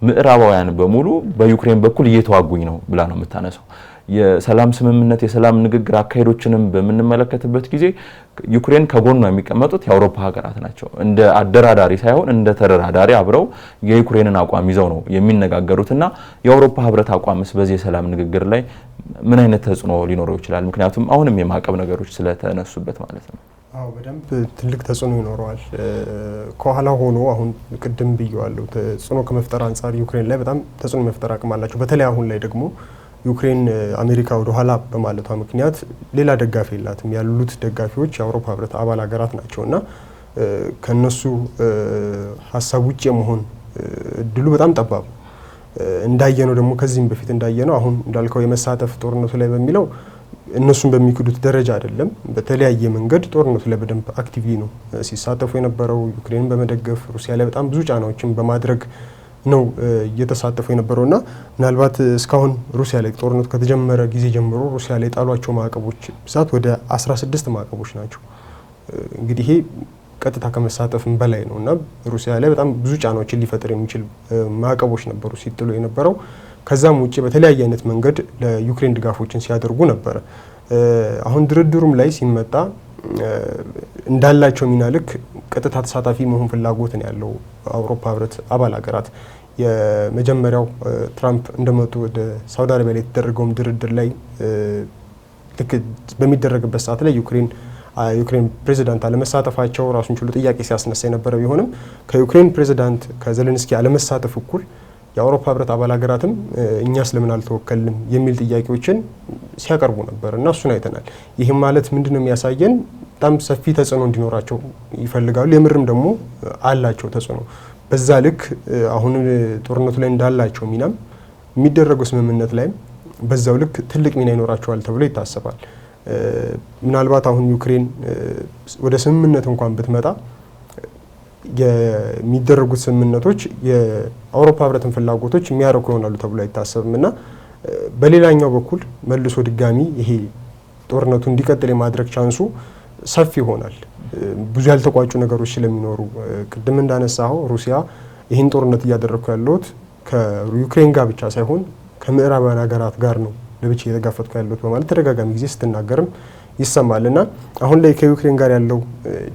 ምዕራባውያን በሙሉ በዩክሬን በኩል እየተዋጉኝ ነው ብላ ነው የምታነሳው። የሰላም ስምምነት የሰላም ንግግር አካሄዶችንም በምንመለከትበት ጊዜ ዩክሬን ከጎኗ የሚቀመጡት የአውሮፓ ሀገራት ናቸው። እንደ አደራዳሪ ሳይሆን እንደ ተደራዳሪ አብረው የዩክሬንን አቋም ይዘው ነው የሚነጋገሩትና የአውሮፓ ህብረት አቋምስ በዚህ የሰላም ንግግር ላይ ምን አይነት ተጽዕኖ ሊኖረው ይችላል? ምክንያቱም አሁንም የማዕቀብ ነገሮች ስለተነሱበት ማለት ነው። አዎ በደንብ ትልቅ ተጽዕኖ ይኖረዋል። ከኋላ ሆኖ አሁን ቅድም ብየዋለሁ፣ ተጽዕኖ ከመፍጠር አንጻር ዩክሬን ላይ በጣም ተጽዕኖ መፍጠር አቅም አላቸው። በተለይ አሁን ላይ ደግሞ ዩክሬን አሜሪካ ወደ ኋላ በማለቷ ምክንያት ሌላ ደጋፊ የላትም። ያሉት ደጋፊዎች የአውሮፓ ህብረት አባል ሀገራት ናቸውና ከነሱ ሀሳብ ውጭ የመሆን እድሉ በጣም ጠባብ እንዳየነው ደግሞ ከዚህም በፊት እንዳየነው አሁን እንዳልከው የመሳተፍ ጦርነቱ ላይ በሚለው እነሱን በሚክዱት ደረጃ አይደለም። በተለያየ መንገድ ጦርነቱ ላይ በደንብ አክቲቭሊ ነው ሲሳተፉ የነበረው። ዩክሬንን በመደገፍ ሩሲያ ላይ በጣም ብዙ ጫናዎችን በማድረግ ነው እየተሳተፉ የነበረውና ምናልባት እስካሁን ሩሲያ ላይ ጦርነቱ ከተጀመረ ጊዜ ጀምሮ ሩሲያ ላይ ጣሏቸው ማዕቀቦች ብዛት ወደ 16 ማዕቀቦች ናቸው። እንግዲህ ይሄ ቀጥታ ከመሳተፍም በላይ ነውና ሩሲያ ላይ በጣም ብዙ ጫናዎችን ሊፈጥር የሚችል ማዕቀቦች ነበሩ ሲጥሉ የነበረው። ከዛም ውጪ በተለያየ አይነት መንገድ ለዩክሬን ድጋፎችን ሲያደርጉ ነበር። አሁን ድርድሩም ላይ ሲመጣ እንዳላቸው ሚና ልክ ቀጥታ ተሳታፊ መሆን ፍላጎት ነው ያለው አውሮፓ ህብረት አባል ሀገራት። የመጀመሪያው ትራምፕ እንደመጡ ወደ ሳውዲ አረቢያ ላይ የተደረገውም ድርድር ላይ ልክ በሚደረግበት ሰዓት ላይ ዩክሬን ፕሬዚዳንት አለመሳተፋቸው ራሱን ችሎ ጥያቄ ሲያስነሳ የነበረ ቢሆንም ከዩክሬን ፕሬዚዳንት ከዜሌንስኪ አለመሳተፍ እኩል የአውሮፓ ህብረት አባል ሀገራትም እኛ ስለምን አልተወከልንም የሚል ጥያቄዎችን ሲያቀርቡ ነበር እና እሱን አይተናል። ይህም ማለት ምንድነው የሚያሳየን? በጣም ሰፊ ተጽዕኖ እንዲኖራቸው ይፈልጋሉ። የምርም ደግሞ አላቸው ተጽዕኖ። በዛ ልክ አሁን ጦርነቱ ላይ እንዳላቸው ሚናም የሚደረገው ስምምነት ላይም በዛው ልክ ትልቅ ሚና ይኖራቸዋል ተብሎ ይታሰባል። ምናልባት አሁን ዩክሬን ወደ ስምምነት እንኳን ብትመጣ የሚደረጉት ስምምነቶች የአውሮፓ ህብረትን ፍላጎቶች የሚያረኩ ይሆናሉ ተብሎ አይታሰብም እና በሌላኛው በኩል መልሶ ድጋሚ ይሄ ጦርነቱ እንዲቀጥል የማድረግ ቻንሱ ሰፊ ይሆናል። ብዙ ያልተቋጩ ነገሮች ስለሚኖሩ ቅድም እንዳነሳው ሩሲያ ይህን ጦርነት እያደረኩ ያለሁት ከዩክሬን ጋር ብቻ ሳይሆን ከምዕራባውያን ሀገራት ጋር ነው ለብቻ እየተጋፈጥኩ ያለሁት በማለት ተደጋጋሚ ጊዜ ስትናገርም ይሰማል እና አሁን ላይ ከዩክሬን ጋር ያለው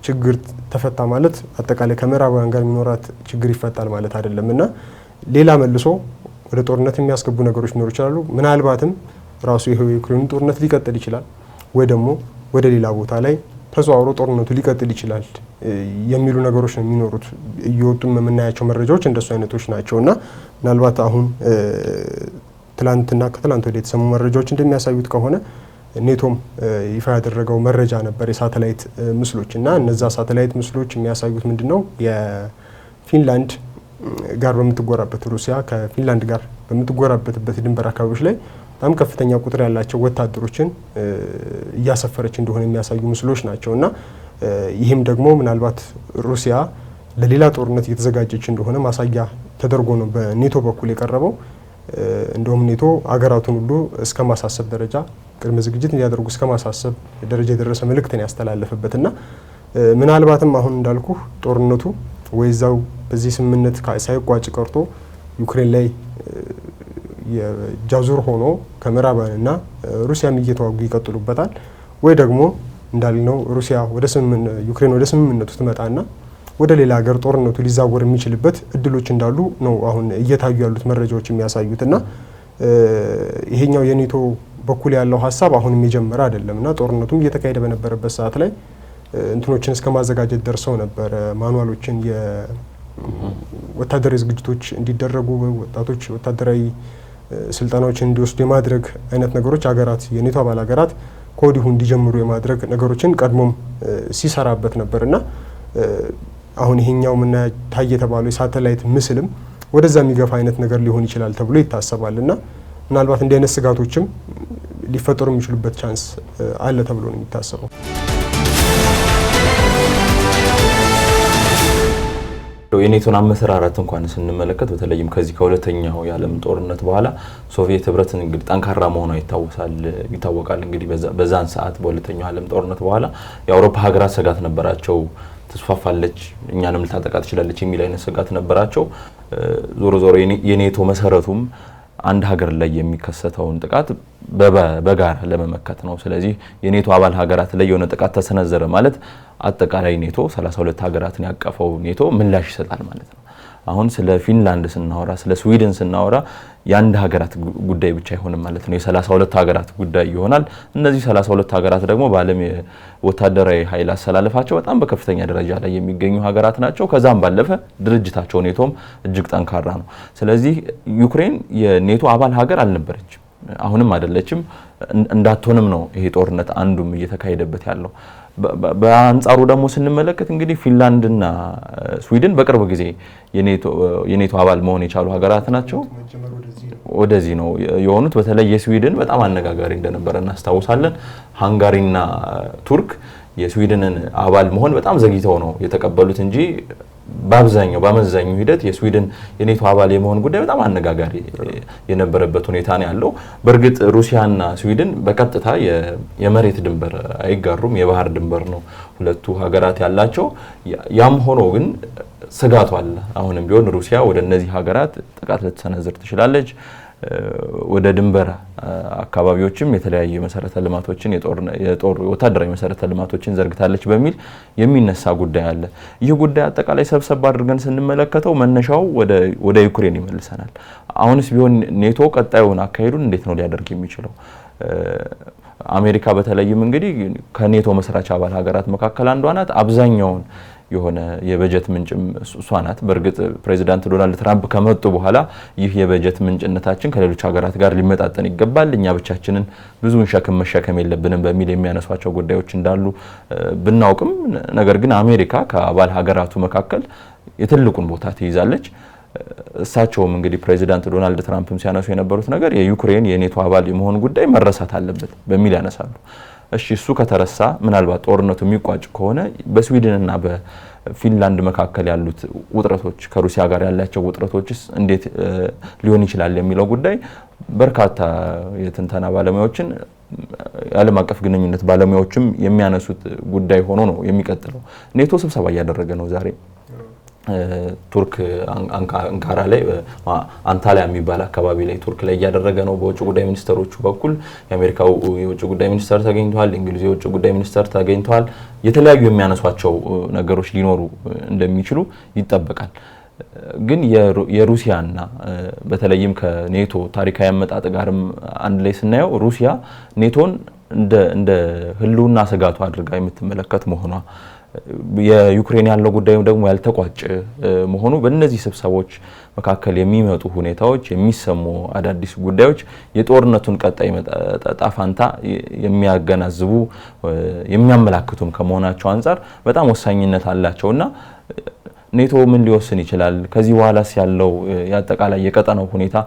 ችግር ተፈታ ማለት አጠቃላይ ከምዕራባውያን ጋር የሚኖራት ችግር ይፈታል ማለት አይደለም እና ሌላ መልሶ ወደ ጦርነት የሚያስገቡ ነገሮች ሊኖሩ ይችላሉ። ምናልባትም ራሱ ይሄው የዩክሬን ጦርነት ሊቀጥል ይችላል ወይ ደግሞ ወደ ሌላ ቦታ ላይ ተዘዋውሮ ጦርነቱ ሊቀጥል ይችላል የሚሉ ነገሮች ነው የሚኖሩት። እየወጡም የምናያቸው መረጃዎች እንደሱ አይነቶች ናቸው እና ምናልባት አሁን ትላንትና ከትላንት ወዲያ የተሰሙ መረጃዎች እንደሚያሳዩት ከሆነ ኔቶም ይፋ ያደረገው መረጃ ነበር የሳተላይት ምስሎች እና እነዛ ሳተላይት ምስሎች የሚያሳዩት ምንድነው የፊንላንድ ጋር በምትጎራበት ሩሲያ ከፊንላንድ ጋር በምትጎራበትበት ድንበር አካባቢዎች ላይ በጣም ከፍተኛ ቁጥር ያላቸው ወታደሮችን እያሰፈረች እንደሆነ የሚያሳዩ ምስሎች ናቸው እና ይህም ደግሞ ምናልባት ሩሲያ ለሌላ ጦርነት እየተዘጋጀች እንደሆነ ማሳያ ተደርጎ ነው በኔቶ በኩል የቀረበው። እንደውም ኔቶ አገራቱን ሁሉ እስከ ማሳሰብ ደረጃ ቅድመ ዝግጅት እንዲያደርጉ እስከ ማሳሰብ ደረጃ የደረሰ መልእክትን ያስተላለፈበትና ምናልባትም አሁን እንዳልኩ ጦርነቱ ወይዛው በዚህ ስምምነት ሳይቋጭ ቀርቶ ዩክሬን ላይ የጃዙር ሆኖ ከምዕራባውያንና ሩሲያም እየተዋጉ ይቀጥሉበታል ወይ ደግሞ እንዳልነው ሩሲያ ዩክሬን ወደ ስምምነቱ ትመጣና ወደ ሌላ ሀገር ጦርነቱ ሊዛወር የሚችልበት እድሎች እንዳሉ ነው አሁን እየታዩ ያሉት መረጃዎች የሚያሳዩትና ይሄኛው የኔቶ በኩል ያለው ሀሳብ አሁንም የጀመረ አይደለምና ጦርነቱም እየተካሄደ በነበረበት ሰዓት ላይ እንትኖችን እስከ ማዘጋጀት ደርሰው ነበር። ማኑዋሎችን የወታደራዊ ዝግጅቶች እንዲደረጉ ወጣቶች ወታደራዊ ስልጠናዎችን እንዲወስዱ የማድረግ አይነት ነገሮች ሀገራት የኔቶ አባል ሀገራት ከወዲሁ እንዲጀምሩ የማድረግ ነገሮችን ቀድሞም ሲሰራበት ነበርና አሁን ይሄኛው ምን ታየ የተባለው የሳተላይት ምስልም ወደዛ የሚገፋ አይነት ነገር ሊሆን ይችላል ተብሎ ይታሰባልና ምናልባት እንዲህ አይነት ስጋቶችም ሊፈጠሩ የሚችሉበት ቻንስ አለ ተብሎ ነው የሚታሰበው። የኔቶን አመሰራረት እንኳን ስንመለከት በተለይም ከዚህ ከሁለተኛው የዓለም ጦርነት በኋላ ሶቪየት ህብረትን እንግዲህ ጠንካራ መሆኗ ይታወቃል። እንግዲህ በዛን ሰዓት በሁለተኛው የዓለም ጦርነት በኋላ የአውሮፓ ሀገራት ስጋት ነበራቸው። ተስፋፋለች፣ እኛንም ልታጠቃ ትችላለች የሚል አይነት ስጋት ነበራቸው። ዞሮ ዞሮ የኔቶ መሰረቱም አንድ ሀገር ላይ የሚከሰተውን ጥቃት በጋራ ለመመከት ነው። ስለዚህ የኔቶ አባል ሀገራት ላይ የሆነ ጥቃት ተሰነዘረ ማለት አጠቃላይ ኔቶ 32 ሀገራትን ያቀፈው ኔቶ ምላሽ ይሰጣል ማለት ነው። አሁን ስለ ፊንላንድ ስናወራ ስለ ስዊድን ስናወራ የአንድ ሀገራት ጉዳይ ብቻ አይሆንም ማለት ነው። የ32 ሀገራት ጉዳይ ይሆናል። እነዚህ 32 ሀገራት ደግሞ በዓለም ወታደራዊ ኃይል አሰላለፋቸው በጣም በከፍተኛ ደረጃ ላይ የሚገኙ ሀገራት ናቸው። ከዛም ባለፈ ድርጅታቸው ኔቶም እጅግ ጠንካራ ነው። ስለዚህ ዩክሬን የኔቶ አባል ሀገር አልነበረችም፣ አሁንም አይደለችም፣ እንዳትሆንም ነው ይሄ ጦርነት አንዱም እየተካሄደበት ያለው። በአንጻሩ ደግሞ ስንመለከት እንግዲህ ፊንላንድና ስዊድን በቅርብ ጊዜ የኔቶ አባል መሆን የቻሉ ሀገራት ናቸው። ወደዚህ ነው የሆኑት። በተለይ የስዊድን በጣም አነጋጋሪ እንደነበረ እናስታውሳለን። ሃንጋሪና ቱርክ የስዊድንን አባል መሆን በጣም ዘግይተው ነው የተቀበሉት እንጂ በአመዛኙ ሂደት የስዊድን የኔቶ አባል የመሆን ጉዳይ በጣም አነጋጋሪ የነበረበት ሁኔታ ነው ያለው። በእርግጥ ሩሲያና ስዊድን በቀጥታ የመሬት ድንበር አይጋሩም፣ የባህር ድንበር ነው ሁለቱ ሀገራት ያላቸው። ያም ሆኖ ግን ስጋቱ አለ። አሁንም ቢሆን ሩሲያ ወደ እነዚህ ሀገራት ጥቃት ልትሰነዝር ትችላለች። ወደ ድንበር አካባቢዎችም የተለያዩ መሰረተ ልማቶችን የጦር ወታደራዊ መሰረተ ልማቶችን ዘርግታለች በሚል የሚነሳ ጉዳይ አለ። ይህ ጉዳይ አጠቃላይ ሰብሰብ አድርገን ስንመለከተው መነሻው ወደ ዩክሬን ይመልሰናል። አሁንስ ቢሆን ኔቶ ቀጣዩን አካሄዱን እንዴት ነው ሊያደርግ የሚችለው? አሜሪካ በተለይም እንግዲህ ከኔቶ መስራች አባል ሀገራት መካከል አንዷ ናት። አብዛኛውን የሆነ የበጀት ምንጭም እሷ ናት። በእርግጥ ፕሬዚዳንት ዶናልድ ትራምፕ ከመጡ በኋላ ይህ የበጀት ምንጭነታችን ከሌሎች ሀገራት ጋር ሊመጣጠን ይገባል፣ እኛ ብቻችንን ብዙውን ሸክም መሸከም የለብንም በሚል የሚያነሷቸው ጉዳዮች እንዳሉ ብናውቅም፣ ነገር ግን አሜሪካ ከአባል ሀገራቱ መካከል የትልቁን ቦታ ትይዛለች። እሳቸውም እንግዲህ ፕሬዚዳንት ዶናልድ ትራምፕም ሲያነሱ የነበሩት ነገር የዩክሬን የኔቶ አባል የመሆን ጉዳይ መረሳት አለበት በሚል ያነሳሉ። እሺ እሱ ከተረሳ ምናልባት ጦርነቱ የሚቋጭ ከሆነ በስዊድንና በፊንላንድ መካከል ያሉት ውጥረቶች ከሩሲያ ጋር ያላቸው ውጥረቶችስ እንዴት ሊሆን ይችላል የሚለው ጉዳይ በርካታ የትንተና ባለሙያዎችን የዓለም አቀፍ ግንኙነት ባለሙያዎችም የሚያነሱት ጉዳይ ሆኖ ነው የሚቀጥለው። ኔቶ ስብሰባ እያደረገ ነው ዛሬ ቱርክ አንካራ ላይ አንታሊያ የሚባል አካባቢ ላይ ቱርክ ላይ እያደረገ ነው በውጭ ጉዳይ ሚኒስተሮቹ በኩል። የአሜሪካው የውጭ ጉዳይ ሚኒስተር ተገኝተዋል፣ የእንግሊዝ የውጭ ጉዳይ ሚኒስተር ተገኝተዋል። የተለያዩ የሚያነሷቸው ነገሮች ሊኖሩ እንደሚችሉ ይጠበቃል። ግን የሩሲያና በተለይም ከኔቶ ታሪካዊ አመጣጥ ጋርም አንድ ላይ ስናየው ሩሲያ ኔቶን እንደ ህልውና ስጋቱ አድርጋ የምትመለከት መሆኗ የዩክሬን ያለው ጉዳይ ደግሞ ያልተቋጨ መሆኑ በእነዚህ ስብሰቦች መካከል የሚመጡ ሁኔታዎች የሚሰሙ አዳዲስ ጉዳዮች የጦርነቱን ቀጣይ ጣፋንታ የሚያገናዝቡ የሚያመላክቱም ከመሆናቸው አንፃር በጣም ወሳኝነት አላቸውና ኔቶ ምን ሊወስን ይችላል፣ ከዚህ በኋላስ ያለው ያጠቃላይ የቀጠናው ሁኔታ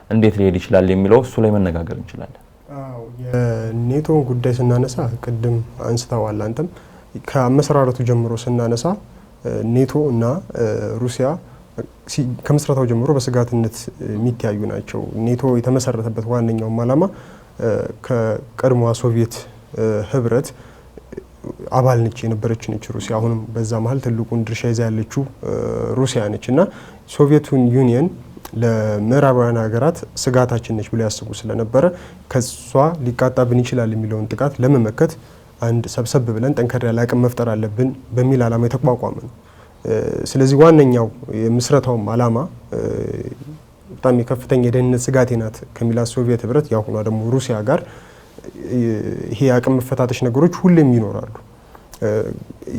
እንዴት ሊሄድ ይችላል የሚለው እሱ ላይ መነጋገር እንችላለን። የኔቶ ጉዳይ ስናነሳ ቅድም አንስተዋል አንተም ከመሰራረቱ ጀምሮ ስናነሳ ኔቶ እና ሩሲያ ከምስረታው ጀምሮ በስጋትነት የሚታዩ ናቸው። ኔቶ የተመሰረተበት ዋነኛውም ዓላማ ከቀድሞዋ ሶቪየት ህብረት አባል ነች የነበረች ነች ሩሲያ። አሁንም በዛ መሀል ትልቁን ድርሻ ይዛ ያለችው ሩሲያ ነች እና ሶቪየት ዩኒየን ለምዕራባውያን ሀገራት ስጋታችን ነች ብሎ ያስቡ ስለነበረ ከሷ ሊቃጣብን ይችላል የሚለውን ጥቃት ለመመከት አንድ ሰብሰብ ብለን ጠንከር ያለ አቅም መፍጠር አለብን በሚል ዓላማ የተቋቋመ ነው። ስለዚህ ዋነኛው የምስረታውም ዓላማ በጣም የከፍተኛ የደህንነት ስጋቴ ናት ከሚላት ሶቪየት ህብረት ያሁኗ ደግሞ ሩሲያ ጋር ይሄ አቅም መፈታተሽ ነገሮች ሁሌም ይኖራሉ።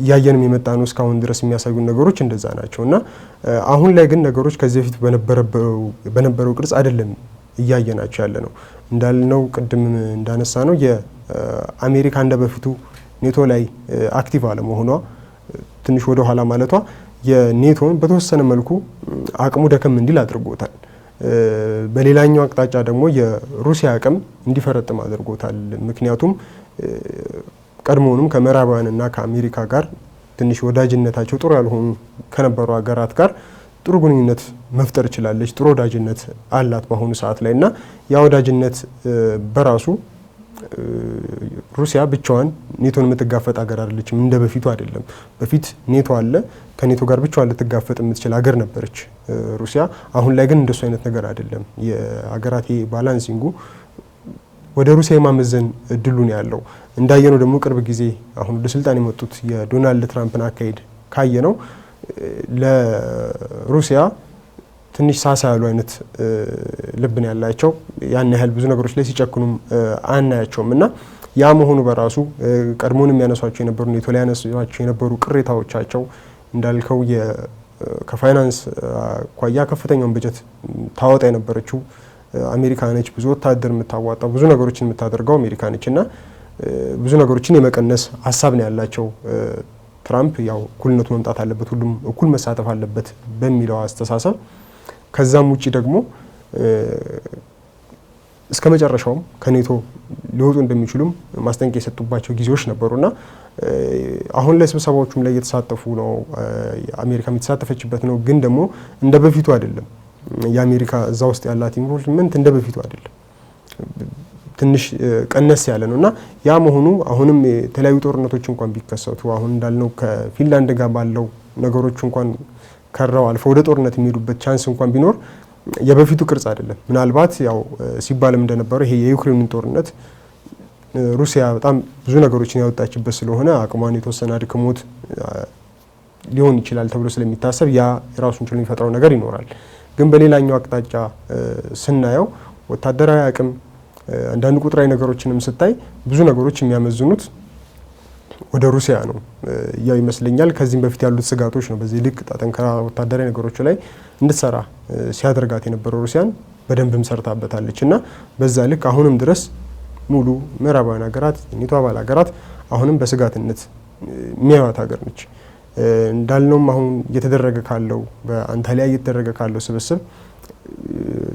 ያየንም የመጣ ነው እስካሁን ድረስ የሚያሳዩ ነገሮች እንደዛ ናቸው እና አሁን ላይ ግን ነገሮች ከዚህ በፊት በነበረው ቅርጽ አይደለም እያየናቸው ያለ ነው። እንዳልነው ቅድም እንዳነሳ ነው የአሜሪካ እንደ በፊቱ ኔቶ ላይ አክቲቭ አለመሆኗ ትንሽ ወደ ኋላ ማለቷ የኔቶን በተወሰነ መልኩ አቅሙ ደከም እንዲል አድርጎታል። በሌላኛው አቅጣጫ ደግሞ የሩሲያ አቅም እንዲፈረጥም አድርጎታል። ምክንያቱም ቀድሞውንም ከምዕራባውያንና ከአሜሪካ ጋር ትንሽ ወዳጅነታቸው ጥሩ ያልሆኑ ከነበሩ ሀገራት ጋር ጥሩ ግንኙነት መፍጠር ይችላለች። ጥሩ ወዳጅነት አላት በአሁኑ ሰዓት ላይ እና ያ ወዳጅነት በራሱ ሩሲያ ብቻዋን ኔቶን የምትጋፈጥ ሀገር አይደለችም። እንደ በፊቱ አይደለም። በፊት ኔቶ አለ፣ ከኔቶ ጋር ብቻዋን ልትጋፈጥ የምትችል ሀገር ነበረች ሩሲያ። አሁን ላይ ግን እንደሱ አይነት ነገር አይደለም። የሀገራት ባላንሲንጉ ወደ ሩሲያ የማመዘን እድሉ ነው ያለው። እንዳየነው ደግሞ ቅርብ ጊዜ አሁን ወደ ስልጣን የመጡት የዶናልድ ትራምፕን አካሄድ ካየነው ለሩሲያ ትንሽ ሳሳ ያሉ አይነት ልብን ያላቸው ያን ያህል ብዙ ነገሮች ላይ ሲጨክኑም አናያቸውም እና ያ መሆኑ በራሱ ቀድሞን የሚያነሷቸው የነበሩ ኔቶ ላይ ያነሷቸው የነበሩ ቅሬታዎቻቸው እንዳልከው ከፋይናንስ አኳያ ከፍተኛውን በጀት ታወጣ የነበረችው አሜሪካ ነች። ብዙ ወታደር የምታዋጣው ብዙ ነገሮችን የምታደርገው አሜሪካ ነች እና ብዙ ነገሮችን የመቀነስ ሀሳብ ነው ያላቸው። ትራምፕ ያው እኩልነቱ መምጣት አለበት፣ ሁሉም እኩል መሳተፍ አለበት በሚለው አስተሳሰብ ከዛም ውጪ ደግሞ እስከ መጨረሻውም ከኔቶ ሊወጡ እንደሚችሉም ማስጠንቀቂያ የሰጡባቸው ጊዜዎች ነበሩና አሁን ላይ ስብሰባዎቹም ላይ እየተሳተፉ ነው። አሜሪካ የተሳተፈችበት ነው፣ ግን ደግሞ እንደ በፊቱ አይደለም። የአሜሪካ እዛ ውስጥ ያላት ኢንቮልቭመንት እንደ በፊቱ አይደለም፣ ትንሽ ቀነስ ያለ ነው እና ያ መሆኑ አሁንም የተለያዩ ጦርነቶች እንኳን ቢከሰቱ አሁን እንዳልነው ከፊንላንድ ጋር ባለው ነገሮች እንኳን ከራው አልፈው ወደ ጦርነት የሚሄዱበት ቻንስ እንኳን ቢኖር የበፊቱ ቅርጽ አይደለም። ምናልባት ያው ሲባልም እንደነበረው ይሄ የዩክሬንን ጦርነት ሩሲያ በጣም ብዙ ነገሮችን ያወጣችበት ስለሆነ አቅሟን የተወሰነ አድክሞት ሊሆን ይችላል ተብሎ ስለሚታሰብ ያ ራሱን ችሎ የሚፈጥረው ነገር ይኖራል። ግን በሌላኛው አቅጣጫ ስናየው ወታደራዊ አቅም አንዳንድ ቁጥራዊ ነገሮችንም ስታይ ብዙ ነገሮች የሚያመዝኑት ወደ ሩሲያ ነው ያው ይመስለኛል። ከዚህም በፊት ያሉት ስጋቶች ነው በዚህ ልክ ጠንካራ ወታደራዊ ነገሮች ላይ እንድትሰራ ሲያደርጋት የነበረው ሩሲያን በደንብም ሰርታበታለች እና በዛ ልክ አሁንም ድረስ ሙሉ ምዕራባውያን ሀገራት ኔቶ አባል ሀገራት አሁንም በስጋትነት የሚያዩት ሀገር ነች። እንዳልነውም አሁን እየተደረገ ካለው በአንታሊያ እየተደረገ ካለው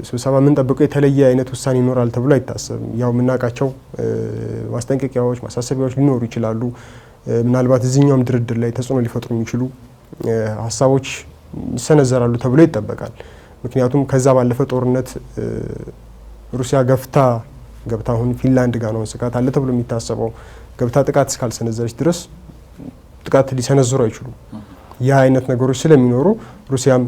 ስብሰባ ምን ጠብቀው የተለየ አይነት ውሳኔ ይኖራል ተብሎ አይታሰብም። ያው የምናውቃቸው ማስጠንቀቂያዎች፣ ማሳሰቢያዎች ሊኖሩ ይችላሉ። ምናልባት እዚህኛውም ድርድር ላይ ተጽዕኖ ሊፈጥሩ የሚችሉ ሀሳቦች ይሰነዘራሉ ተብሎ ይጠበቃል። ምክንያቱም ከዛ ባለፈ ጦርነት ሩሲያ ገብታ አሁን ፊንላንድ ጋር ነው ስጋት አለ ተብሎ የሚታሰበው። ገብታ ጥቃት እስካልሰነዘረች ድረስ ጥቃት ሊሰነዝሩ አይችሉም። ያ አይነት ነገሮች ስለሚኖሩ ሩሲያም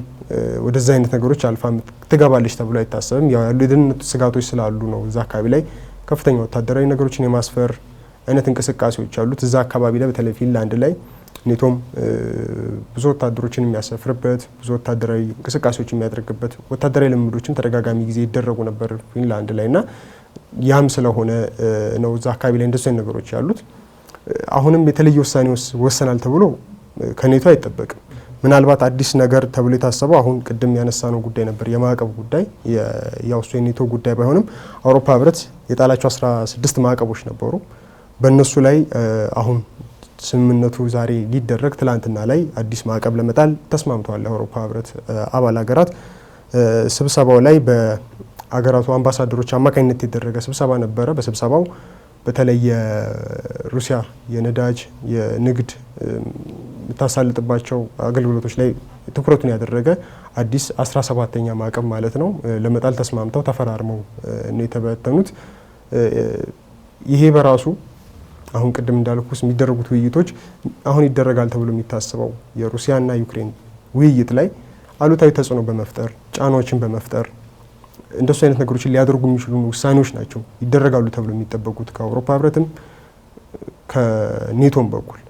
ወደዛ አይነት ነገሮች አልፋ ትገባለች ተብሎ አይታሰብም። ያው ያሉ የደህንነት ስጋቶች ስላሉ ነው እዛ አካባቢ ላይ ከፍተኛ ወታደራዊ ነገሮችን የማስፈር አይነት እንቅስቃሴዎች አሉት። እዛ አካባቢ ላይ በተለይ ፊንላንድ ላይ ኔቶም ብዙ ወታደሮችን የሚያሰፍርበት ብዙ ወታደራዊ እንቅስቃሴዎች የሚያደርግበት ወታደራዊ ልምምዶችን ተደጋጋሚ ጊዜ ይደረጉ ነበር ፊንላንድ ላይ እና ያም ስለሆነ ነው እዛ አካባቢ ላይ እንደዚህ አይነት ነገሮች ያሉት። አሁንም የተለየ ውሳኔ ወሰናል ተብሎ ከኔቶ አይጠበቅም። ምናልባት አዲስ ነገር ተብሎ የታሰበው አሁን ቅድም ያነሳነው ጉዳይ ነበር፣ የማዕቀብ ጉዳይ። ያው እሱ የኔቶ ጉዳይ ባይሆንም አውሮፓ ህብረት የጣላቸው 16 ማዕቀቦች ነበሩ። በእነሱ ላይ አሁን ስምምነቱ ዛሬ ሊደረግ ትላንትና ላይ አዲስ ማዕቀብ ለመጣል ተስማምተዋል የአውሮፓ ህብረት አባል ሀገራት። ስብሰባው ላይ በአገራቱ አምባሳደሮች አማካኝነት የተደረገ ስብሰባ ነበረ። በስብሰባው በተለይ የሩሲያ የነዳጅ የንግድ የምታሳልጥባቸው አገልግሎቶች ላይ ትኩረቱን ያደረገ አዲስ 17ኛ ማዕቀብ ማለት ነው ለመጣል ተስማምተው ተፈራርመው ነው የተበተኑት። ይሄ በራሱ አሁን ቅድም እንዳልኩስ የሚደረጉት ውይይቶች አሁን ይደረጋል ተብሎ የሚታሰበው የሩሲያና ዩክሬን ውይይት ላይ አሉታዊ ተጽዕኖ በመፍጠር ጫናዎችን በመፍጠር እንደሱ አይነት ነገሮችን ሊያደርጉ የሚችሉ ውሳኔዎች ናቸው ይደረጋሉ ተብሎ የሚጠበቁት ከአውሮፓ ህብረትም ከኔቶም በኩል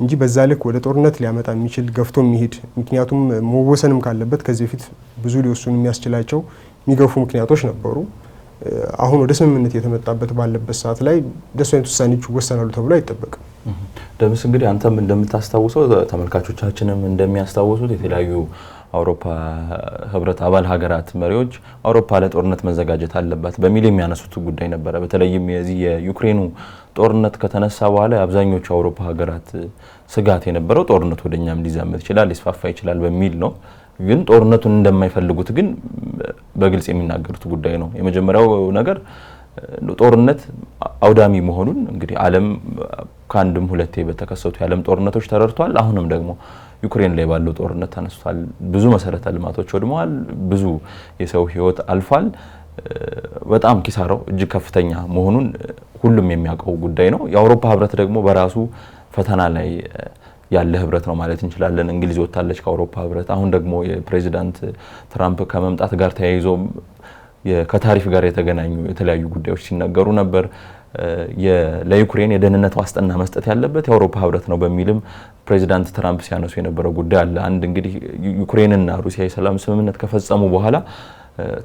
እንጂ በዛ ልክ ወደ ጦርነት ሊያመጣ የሚችል ገፍቶ የሚሄድ ምክንያቱም መወሰንም ካለበት ከዚህ በፊት ብዙ ሊወስኑ የሚያስችላቸው የሚገፉ ምክንያቶች ነበሩ። አሁን ወደ ስምምነት የተመጣበት ባለበት ሰዓት ላይ እንደሱ አይነት ውሳኔዎች ይወሰናሉ ተብሎ አይጠበቅም። ደምስ እንግዲህ አንተም እንደምታስታውሰው ተመልካቾቻችንም እንደሚያስታውሱት የተለያዩ አውሮፓ ህብረት አባል ሀገራት መሪዎች አውሮፓ ለጦርነት መዘጋጀት አለባት በሚል የሚያነሱት ጉዳይ ነበረ። በተለይም የዚህ የዩክሬኑ ጦርነት ከተነሳ በኋላ አብዛኞቹ አውሮፓ ሀገራት ስጋት የነበረው ጦርነቱ ወደኛም ሊዛመት ይችላል ሊስፋፋ ይችላል በሚል ነው። ግን ጦርነቱን እንደማይፈልጉት ግን በግልጽ የሚናገሩት ጉዳይ ነው። የመጀመሪያው ነገር ጦርነት አውዳሚ መሆኑን እንግዲህ ዓለም ከአንድም ሁለቴ በተከሰቱ የዓለም ጦርነቶች ተረድቷል። አሁንም ደግሞ ዩክሬን ላይ ባለው ጦርነት ተነስቷል። ብዙ መሰረተ ልማቶች ወድመዋል። ብዙ የሰው ህይወት አልፏል። በጣም ኪሳራው እጅግ ከፍተኛ መሆኑን ሁሉም የሚያውቀው ጉዳይ ነው። የአውሮፓ ህብረት ደግሞ በራሱ ፈተና ላይ ያለ ህብረት ነው ማለት እንችላለን። እንግሊዝ ወጣለች ከአውሮፓ ህብረት። አሁን ደግሞ የፕሬዚዳንት ትራምፕ ከመምጣት ጋር ተያይዞ ከታሪፍ ጋር የተገናኙ የተለያዩ ጉዳዮች ሲነገሩ ነበር። ለዩክሬን የደህንነት ዋስትና መስጠት ያለበት የአውሮፓ ህብረት ነው በሚልም ፕሬዚዳንት ትራምፕ ሲያነሱ የነበረው ጉዳይ አለ። አንድ እንግዲህ ዩክሬንና ሩሲያ የሰላም ስምምነት ከፈጸሙ በኋላ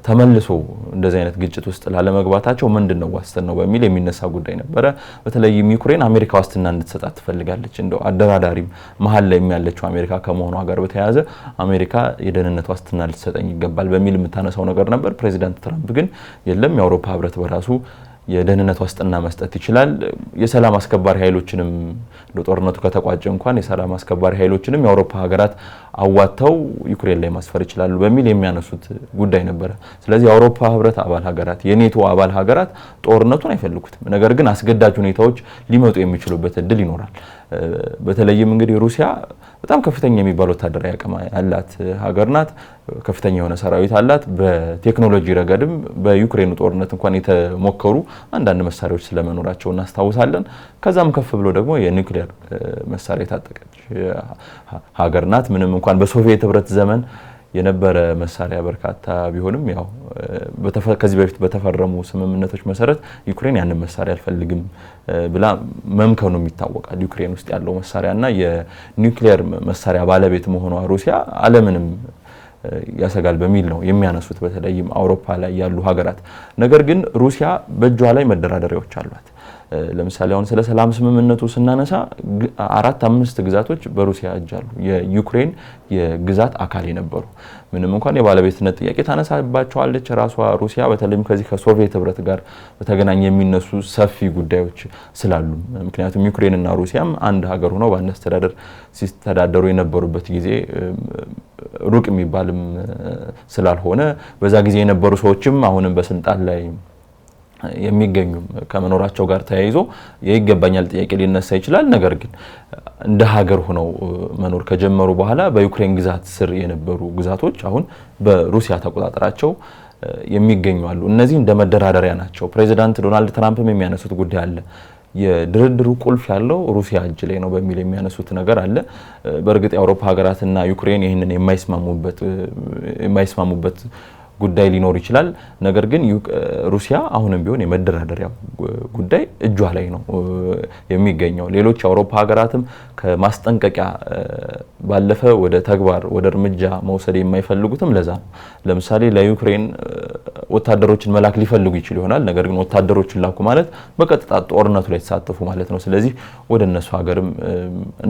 ተመልሶ እንደዚህ አይነት ግጭት ውስጥ ላለመግባታቸው ምንድነው ዋስትናው በሚል የሚነሳ ጉዳይ ነበረ። በተለይም ዩክሬን አሜሪካ ዋስትና እንድትሰጣት ትፈልጋለች። እንደው አደራዳሪም መሀል ላይ የሚያለችው አሜሪካ ከመሆኗ ጋር በተያያዘ አሜሪካ የደህንነት ዋስትና ልትሰጠኝ ይገባል በሚል የምታነሳው ነገር ነበር። ፕሬዚዳንት ትራምፕ ግን የለም የአውሮፓ ህብረት በራሱ የደህንነት ዋስትና መስጠት ይችላል። የሰላም አስከባሪ ኃይሎችንም ጦርነቱ ከተቋጨ እንኳን የሰላም አስከባሪ ኃይሎችንም የአውሮፓ ሀገራት አዋተው ዩክሬን ላይ ማስፈር ይችላሉ በሚል የሚያነሱት ጉዳይ ነበረ። ስለዚህ የአውሮፓ ህብረት አባል ሀገራት የኔቶ አባል ሀገራት ጦርነቱን አይፈልጉትም። ነገር ግን አስገዳጅ ሁኔታዎች ሊመጡ የሚችሉበት እድል ይኖራል። በተለይም እንግዲህ ሩሲያ በጣም ከፍተኛ የሚባል ወታደራዊ አቅም ያላት ሀገር ናት። ከፍተኛ የሆነ ሰራዊት አላት። በቴክኖሎጂ ረገድም በዩክሬኑ ጦርነት እንኳን የተሞከሩ አንዳንድ መሳሪያዎች ስለመኖራቸው እናስታውሳለን። ከዛም ከፍ ብሎ ደግሞ የኒውክሌር መሳሪያ የታጠቀች ሀገር ናት። ምንም እንኳን በሶቪየት ህብረት ዘመን የነበረ መሳሪያ በርካታ ቢሆንም ያው ከዚህ በፊት በተፈረሙ ስምምነቶች መሰረት ዩክሬን ያንን መሳሪያ አልፈልግም ብላ መምከኑ ይታወቃል። ዩክሬን ውስጥ ያለው መሳሪያና የኒውክሌር መሳሪያ ባለቤት መሆኗ ሩሲያ ዓለምንም ያሰጋል በሚል ነው የሚያነሱት በተለይም አውሮፓ ላይ ያሉ ሀገራት። ነገር ግን ሩሲያ በእጇ ላይ መደራደሪያዎች አሏት። ለምሳሌ አሁን ስለ ሰላም ስምምነቱ ስናነሳ 4-5 ግዛቶች በሩሲያ እጅ አሉ። የዩክሬን የግዛት አካል የነበሩ ምንም እንኳን የባለቤትነት ጥያቄ ታነሳባቸዋለች ራሷ ሩሲያ በተለይም ከዚህ ከሶቪየት ህብረት ጋር በተገናኘ የሚነሱ ሰፊ ጉዳዮች ስላሉ ምክንያቱም ዩክሬንና ሩሲያም አንድ ሀገር ሆነው በአንድ አስተዳደር ሲስተዳደሩ የነበሩበት ጊዜ ሩቅ የሚባልም ስላልሆነ በዛ ጊዜ የነበሩ ሰዎችም አሁንም በስልጣን ላይ የሚገኙ ከመኖራቸው ጋር ተያይዞ የይገባኛል ጥያቄ ሊነሳ ይችላል። ነገር ግን እንደ ሀገር ሆነው መኖር ከጀመሩ በኋላ በዩክሬን ግዛት ስር የነበሩ ግዛቶች አሁን በሩሲያ ተቆጣጣራቸው የሚገኙ አሉ። እነዚህ እንደ መደራደሪያ ናቸው። ፕሬዚዳንት ዶናልድ ትራምፕም የሚያነሱት ጉዳይ አለ። የድርድሩ ቁልፍ ያለው ሩሲያ እጅ ላይ ነው በሚል የሚያነሱት ነገር አለ። በእርግጥ የአውሮፓ ሀገራትና ዩክሬን ይህንን የማይስማሙበት ጉዳይ ሊኖር ይችላል። ነገር ግን ሩሲያ አሁንም ቢሆን የመደራደሪያ ጉዳይ እጇ ላይ ነው የሚገኘው። ሌሎች የአውሮፓ ሀገራትም ከማስጠንቀቂያ ባለፈ ወደ ተግባር ወደ እርምጃ መውሰድ የማይፈልጉትም ለዛ ነው። ለምሳሌ ለዩክሬን ወታደሮችን መላክ ሊፈልጉ ይችል ይሆናል። ነገር ግን ወታደሮችን ላኩ ማለት በቀጥታ ጦርነቱ ላይ ተሳተፉ ማለት ነው። ስለዚህ ወደ እነሱ ሀገርም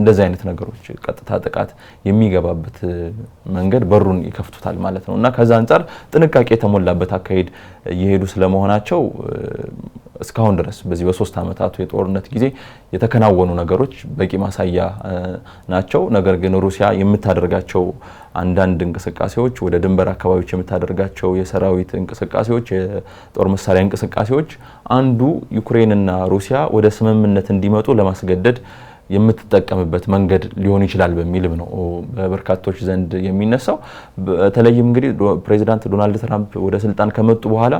እንደዚህ አይነት ነገሮች ቀጥታ ጥቃት የሚገባበት መንገድ በሩን ይከፍቱታል ማለት ነው እና ከዛ አንፃር ጥንቃቄ የተሞላበት አካሄድ እየሄዱ ስለመሆናቸው እስካሁን ድረስ በዚህ በ3 ዓመታቱ የጦርነት ጊዜ የተከናወኑ ነገሮች በቂ ማሳያ ናቸው። ነገር ግን ሩሲያ የምታደርጋቸው አንዳንድ እንቅስቃሴዎች ወደ ድንበር አካባቢዎች የምታደርጋቸው የሰራዊት እንቅስቃሴዎች የጦር መሳሪያ እንቅስቃሴዎች አንዱ ዩክሬንና ሩሲያ ወደ ስምምነት እንዲመጡ ለማስገደድ የምትጠቀምበት መንገድ ሊሆን ይችላል በሚልም ነው በበርካቶች ዘንድ የሚነሳው። በተለይም እንግዲህ ፕሬዚዳንት ዶናልድ ትራምፕ ወደ ስልጣን ከመጡ በኋላ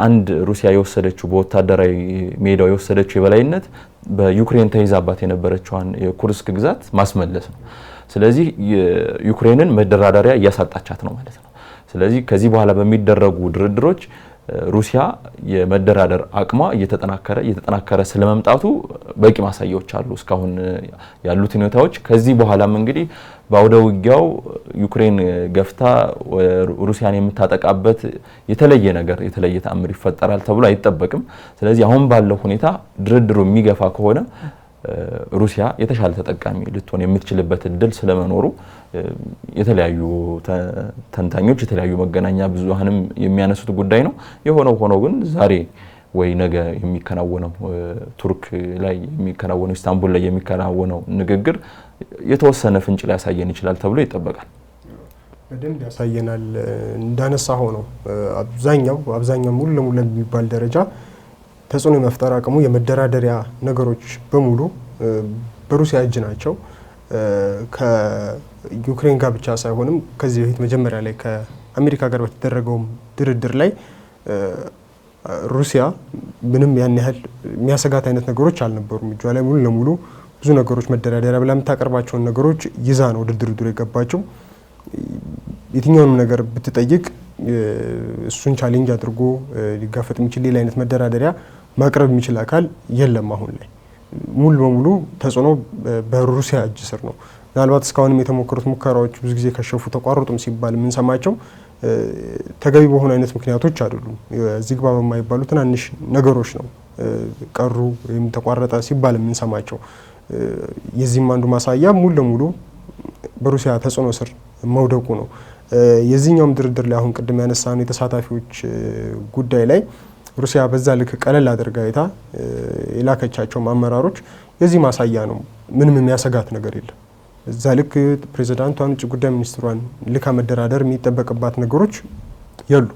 አንድ ሩሲያ የወሰደችው በወታደራዊ ሜዳው የወሰደችው የበላይነት በዩክሬን ተይዛባት የነበረችውን የኩርስክ ግዛት ማስመለስ ነው። ስለዚህ ዩክሬንን መደራደሪያ እያሳጣቻት ነው ማለት ነው። ስለዚህ ከዚህ በኋላ በሚደረጉ ድርድሮች ሩሲያ የመደራደር አቅሟ እየተጠናከረ ስለመምጣቱ በቂ ማሳያዎች አሉ እስካሁን ያሉት ሁኔታዎች። ከዚህ በኋላም እንግዲህ በአውደ ውጊያው ዩክሬን ገፍታ ሩሲያን የምታጠቃበት የተለየ ተአምር ይፈጠራል ተብሎ አይጠበቅም። ስለዚህ አሁን ባለው ሁኔታ ድርድሩ የሚገፋ ከሆነ ሩሲያ የተሻለ ተጠቃሚ ልትሆን የምትችልበት እድል ስለመኖሩ የተለያዩ ተንታኞች የተለያዩ መገናኛ ብዙሃንም የሚያነሱት ጉዳይ ነው። የሆነው ሆኖ ግን ዛሬ ወይ ነገ የሚከናወነው ቱርክ ላይ የሚከናወነው ኢስታንቡል ላይ የሚከናወነው ንግግር የተወሰነ ፍንጭ ሊያሳየን ይችላል ተብሎ ይጠበቃል። በደንብ ያሳየናል። እንዳነሳ ሆኖ አብዛኛው ሙሉ ለሙሉ የሚባል ደረጃ ተጽዕኖ የመፍጠር አቅሙ የመደራደሪያ ነገሮች በሙሉ በሩሲያ እጅ ናቸው። ከዩክሬን ጋር ብቻ ሳይሆንም ከዚህ በፊት መጀመሪያ ላይ ከአሜሪካ ጋር በተደረገው ድርድር ላይ ሩሲያ ምንም ያን ያህል የሚያሰጋት አይነት ነገሮች አልነበሩም። እጇ ላይ ሙሉ ለሙሉ ብዙ ነገሮች መደራደሪያ ብላ የምታቀርባቸውን ነገሮች ይዛ ነው ወደ ድርድሩ የገባቸው። የትኛውንም ነገር ብትጠይቅ እሱን ቻሌንጅ አድርጎ ሊጋፈጥ የሚችል ሌላ አይነት መደራደሪያ ማቅረብ የሚችል አካል የለም። አሁን ላይ ሙሉ በሙሉ ተጽዕኖ በሩሲያ እጅ ስር ነው። ምናልባት እስካሁንም የተሞከሩት ሙከራዎች ብዙ ጊዜ ከሸፉ ተቋረጡም ሲባል የምንሰማቸው ተገቢ በሆኑ አይነት ምክንያቶች አይደሉም። እዚህ ግባ በማይባሉ ትናንሽ ነገሮች ነው ቀሩ ወይም ተቋረጠ ሲባል የምንሰማቸው። የዚህም አንዱ ማሳያ ሙሉ ለሙሉ በሩሲያ ተጽዕኖ ስር መውደቁ ነው። የዚህኛውም ድርድር ላይ አሁን ቅድም ያነሳነው የተሳታፊዎች ጉዳይ ላይ ሩሲያ በዛ ልክ ቀለል አድርጋ አይታ የላከቻቸው አመራሮች የዚህ ማሳያ ነው። ምንም የሚያሰጋት ነገር የለም። እዛ ልክ ፕሬዝዳንቷን ውጭ ጉዳይ ሚኒስትሯን ልካ መደራደር የሚጠበቅባት ነገሮች የሉ።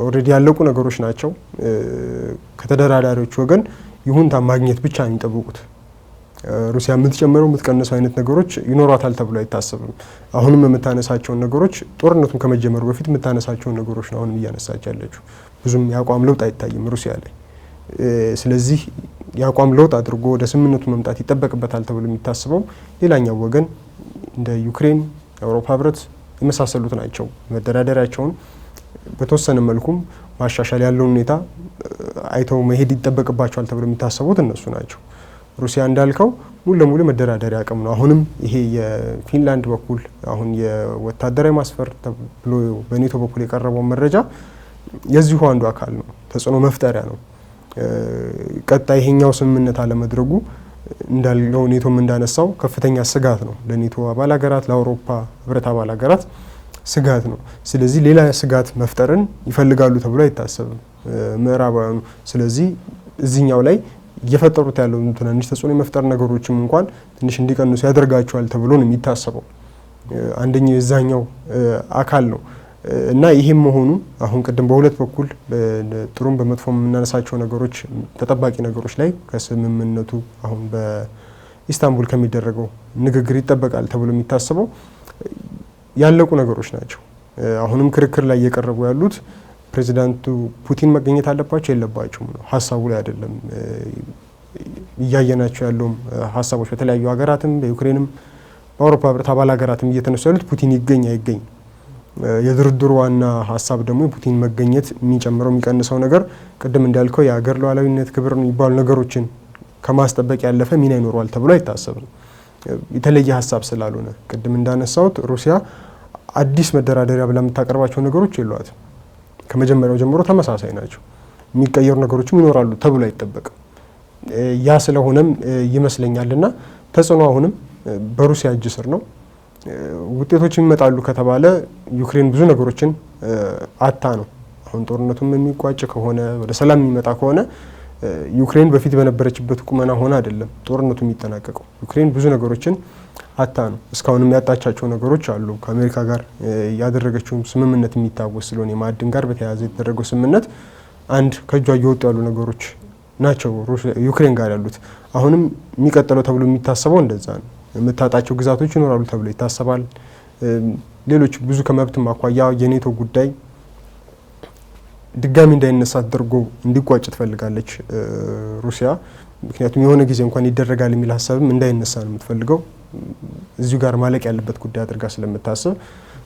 ኦልሬዲ ያለቁ ነገሮች ናቸው። ከተደራዳሪዎች ወገን ይሁንታ ማግኘት ብቻ ነው የሚጠብቁት። ሩሲያ የምትጨምረው የምትቀንሰው አይነት ነገሮች ይኖራታል ተብሎ አይታሰብም። አሁንም የምታነሳቸውን ነገሮች ጦርነቱን ከመጀመሩ በፊት የምታነሳቸውን ነገሮች ነው አሁንም እያነሳች ያለችው። ብዙም የአቋም ለውጥ አይታይም ሩሲያ ላይ። ስለዚህ የአቋም ለውጥ አድርጎ ወደ ስምምነቱ መምጣት ይጠበቅበታል ተብሎ የሚታስበው ሌላኛው ወገን እንደ ዩክሬን፣ የአውሮፓ ህብረት የመሳሰሉት ናቸው። መደራደሪያቸውን በተወሰነ መልኩም ማሻሻል ያለውን ሁኔታ አይተው መሄድ ይጠበቅባቸዋል ተብሎ የሚታሰቡት እነሱ ናቸው። ሩሲያ እንዳልከው ሙሉ ለሙሉ መደራደሪያ አቅም ነው። አሁንም ይሄ የፊንላንድ በኩል አሁን የወታደራዊ ማስፈር ተብሎ በኔቶ በኩል የቀረበው መረጃ የዚሁ አንዱ አካል ነው፣ ተጽዕኖ መፍጠሪያ ነው። ቀጣይ ይሄኛው ስምምነት አለመድረጉ እንዳለው ኔቶም እንዳነሳው ከፍተኛ ስጋት ነው ለኔቶ አባል ሀገራት፣ ለአውሮፓ ህብረት አባል ሀገራት ስጋት ነው። ስለዚህ ሌላ ስጋት መፍጠርን ይፈልጋሉ ተብሎ አይታሰብም ምዕራባውያኑ። ስለዚህ እዚህኛው ላይ እየፈጠሩት ያለው ትናንሽ ተጽዕኖ የመፍጠር ነገሮችም እንኳን ትንሽ እንዲቀንሱ ያደርጋቸዋል ተብሎ ነው የሚታሰበው። አንደኛው የዛኛው አካል ነው እና ይሄም መሆኑ አሁን ቅድም በሁለት በኩል ጥሩም በመጥፎም የምናነሳቸው ነገሮች ተጠባቂ ነገሮች ላይ ከስምምነቱ አሁን በኢስታንቡል ከሚደረገው ንግግር ይጠበቃል ተብሎ የሚታሰበው ያለቁ ነገሮች ናቸው። አሁንም ክርክር ላይ እየቀረቡ ያሉት ፕሬዚዳንቱ ፑቲን መገኘት አለባቸው የለባቸውም ነው፣ ሀሳቡ ላይ አይደለም። እያየናቸው ያለውም ሀሳቦች በተለያዩ ሀገራትም በዩክሬንም በአውሮፓ ህብረት አባል ሀገራትም እየተነሱ ያሉት ፑቲን ይገኝ አይገኝ። የድርድሩ ዋና ሀሳብ ደግሞ የፑቲን መገኘት የሚጨምረው የሚቀንሰው ነገር ቅድም እንዳልከው የሀገር ሉዓላዊነት ክብር የሚባሉ ነገሮችን ከማስጠበቅ ያለፈ ሚና ይኖረዋል ተብሎ አይታሰብም። የተለየ ሀሳብ ስላልሆነ ቅድም እንዳነሳሁት ሩሲያ አዲስ መደራደሪያ ብላ የምታቀርባቸው ነገሮች የሏትም። ከመጀመሪያው ጀምሮ ተመሳሳይ ናቸው። የሚቀየሩ ነገሮችም ይኖራሉ ተብሎ አይጠበቅም። ያ ስለሆነም ይመስለኛልና ተጽዕኖ አሁንም በሩሲያ እጅ ስር ነው። ውጤቶች ይመጣሉ ከተባለ ዩክሬን ብዙ ነገሮችን አታ ነው። አሁን ጦርነቱም የሚቋጭ ከሆነ ወደ ሰላም የሚመጣ ከሆነ ዩክሬን በፊት በነበረችበት ቁመና ሆነ አይደለም ጦርነቱ የሚጠናቀቀው። ዩክሬን ብዙ ነገሮችን አታ ነው። እስካሁንም ያጣቻቸው ነገሮች አሉ። ከአሜሪካ ጋር ያደረገችው ስምምነት የሚታወስ ስለሆነ የማዕድን ጋር በተያያዘ የተደረገው ስምምነት አንድ ከእጇ እየወጡ ያሉ ነገሮች ናቸው ዩክሬን ጋር ያሉት። አሁንም የሚቀጥለው ተብሎ የሚታሰበው እንደዛ ነው። የምታጣቸው ግዛቶች ይኖራሉ ተብሎ ይታሰባል። ሌሎች ብዙ ከመብትም አኳያ የኔቶ ጉዳይ ድጋሚ እንዳይነሳ ተደርጎ እንዲቋጭ ትፈልጋለች ሩሲያ። ምክንያቱም የሆነ ጊዜ እንኳን ይደረጋል የሚል ሀሳብም እንዳይነሳ ነው የምትፈልገው። እዚሁ ጋር ማለቅ ያለበት ጉዳይ አድርጋ ስለምታስብ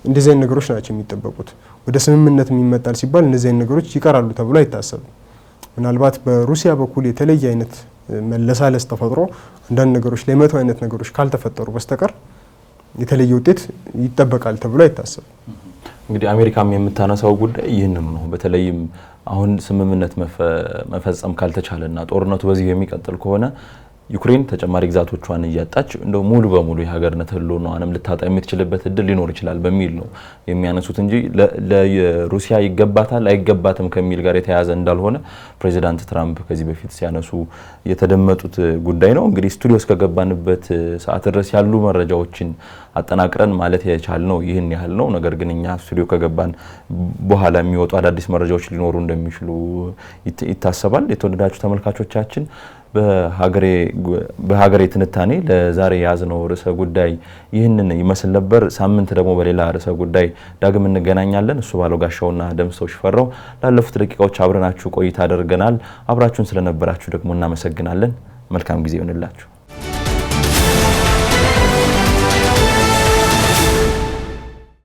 እንደዚህ አይነት ነገሮች ናቸው የሚጠበቁት። ወደ ስምምነት የሚመጣል ሲባል እነዚህ አይነት ነገሮች ይቀራሉ ተብሎ አይታሰብም። ምናልባት በሩሲያ በኩል የተለየ አይነት መለሳለስ ተፈጥሮ አንዳንድ ነገሮች ላይ መቶ አይነት ነገሮች ካልተፈጠሩ በስተቀር የተለየ ውጤት ይጠበቃል ተብሎ አይታሰብም። እንግዲህ አሜሪካም የምታነሳው ጉዳይ ይህንኑ ነው። በተለይም አሁን ስምምነት መፈጸም ካልተቻለና ጦርነቱ በዚህ የሚቀጥል ከሆነ ዩክሬን ተጨማሪ ግዛቶቿን እያጣች እንደው ሙሉ በሙሉ የሀገርነት ህልውናዋንም ልታጣ የምትችልበት እድል ሊኖር ይችላል በሚል ነው የሚያነሱት እንጂ ለሩሲያ ይገባታል አይገባትም ከሚል ጋር የተያያዘ እንዳልሆነ ፕሬዚዳንት ትራምፕ ከዚህ በፊት ሲያነሱ የተደመጡት ጉዳይ ነው። እንግዲህ ስቱዲዮ እስከገባንበት ሰዓት ድረስ ያሉ መረጃዎችን አጠናቅረን ማለት የቻልነው ይህን ያህል ነው። ነገር ግን እኛ ስቱዲዮ ከገባን በኋላ የሚወጡ አዳዲስ መረጃዎች ሊኖሩ እንደሚችሉ ይታሰባል። የተወደዳችሁ ተመልካቾቻችን በሀገሬ ትንታኔ ለዛሬ ያዝነው ርዕሰ ጉዳይ ይህንን ይመስል ነበር። ሳምንት ደግሞ በሌላ ርዕሰ ጉዳይ ዳግም እንገናኛለን። እሱ ባለው ጋሻውና ደምሰው ሽፈራው ላለፉት ደቂቃዎች አብረናችሁ ቆይታ አድርገናል። አብራችሁን ስለነበራችሁ ደግሞ እናመሰግናለን። መልካም ጊዜ ይሁንላችሁ።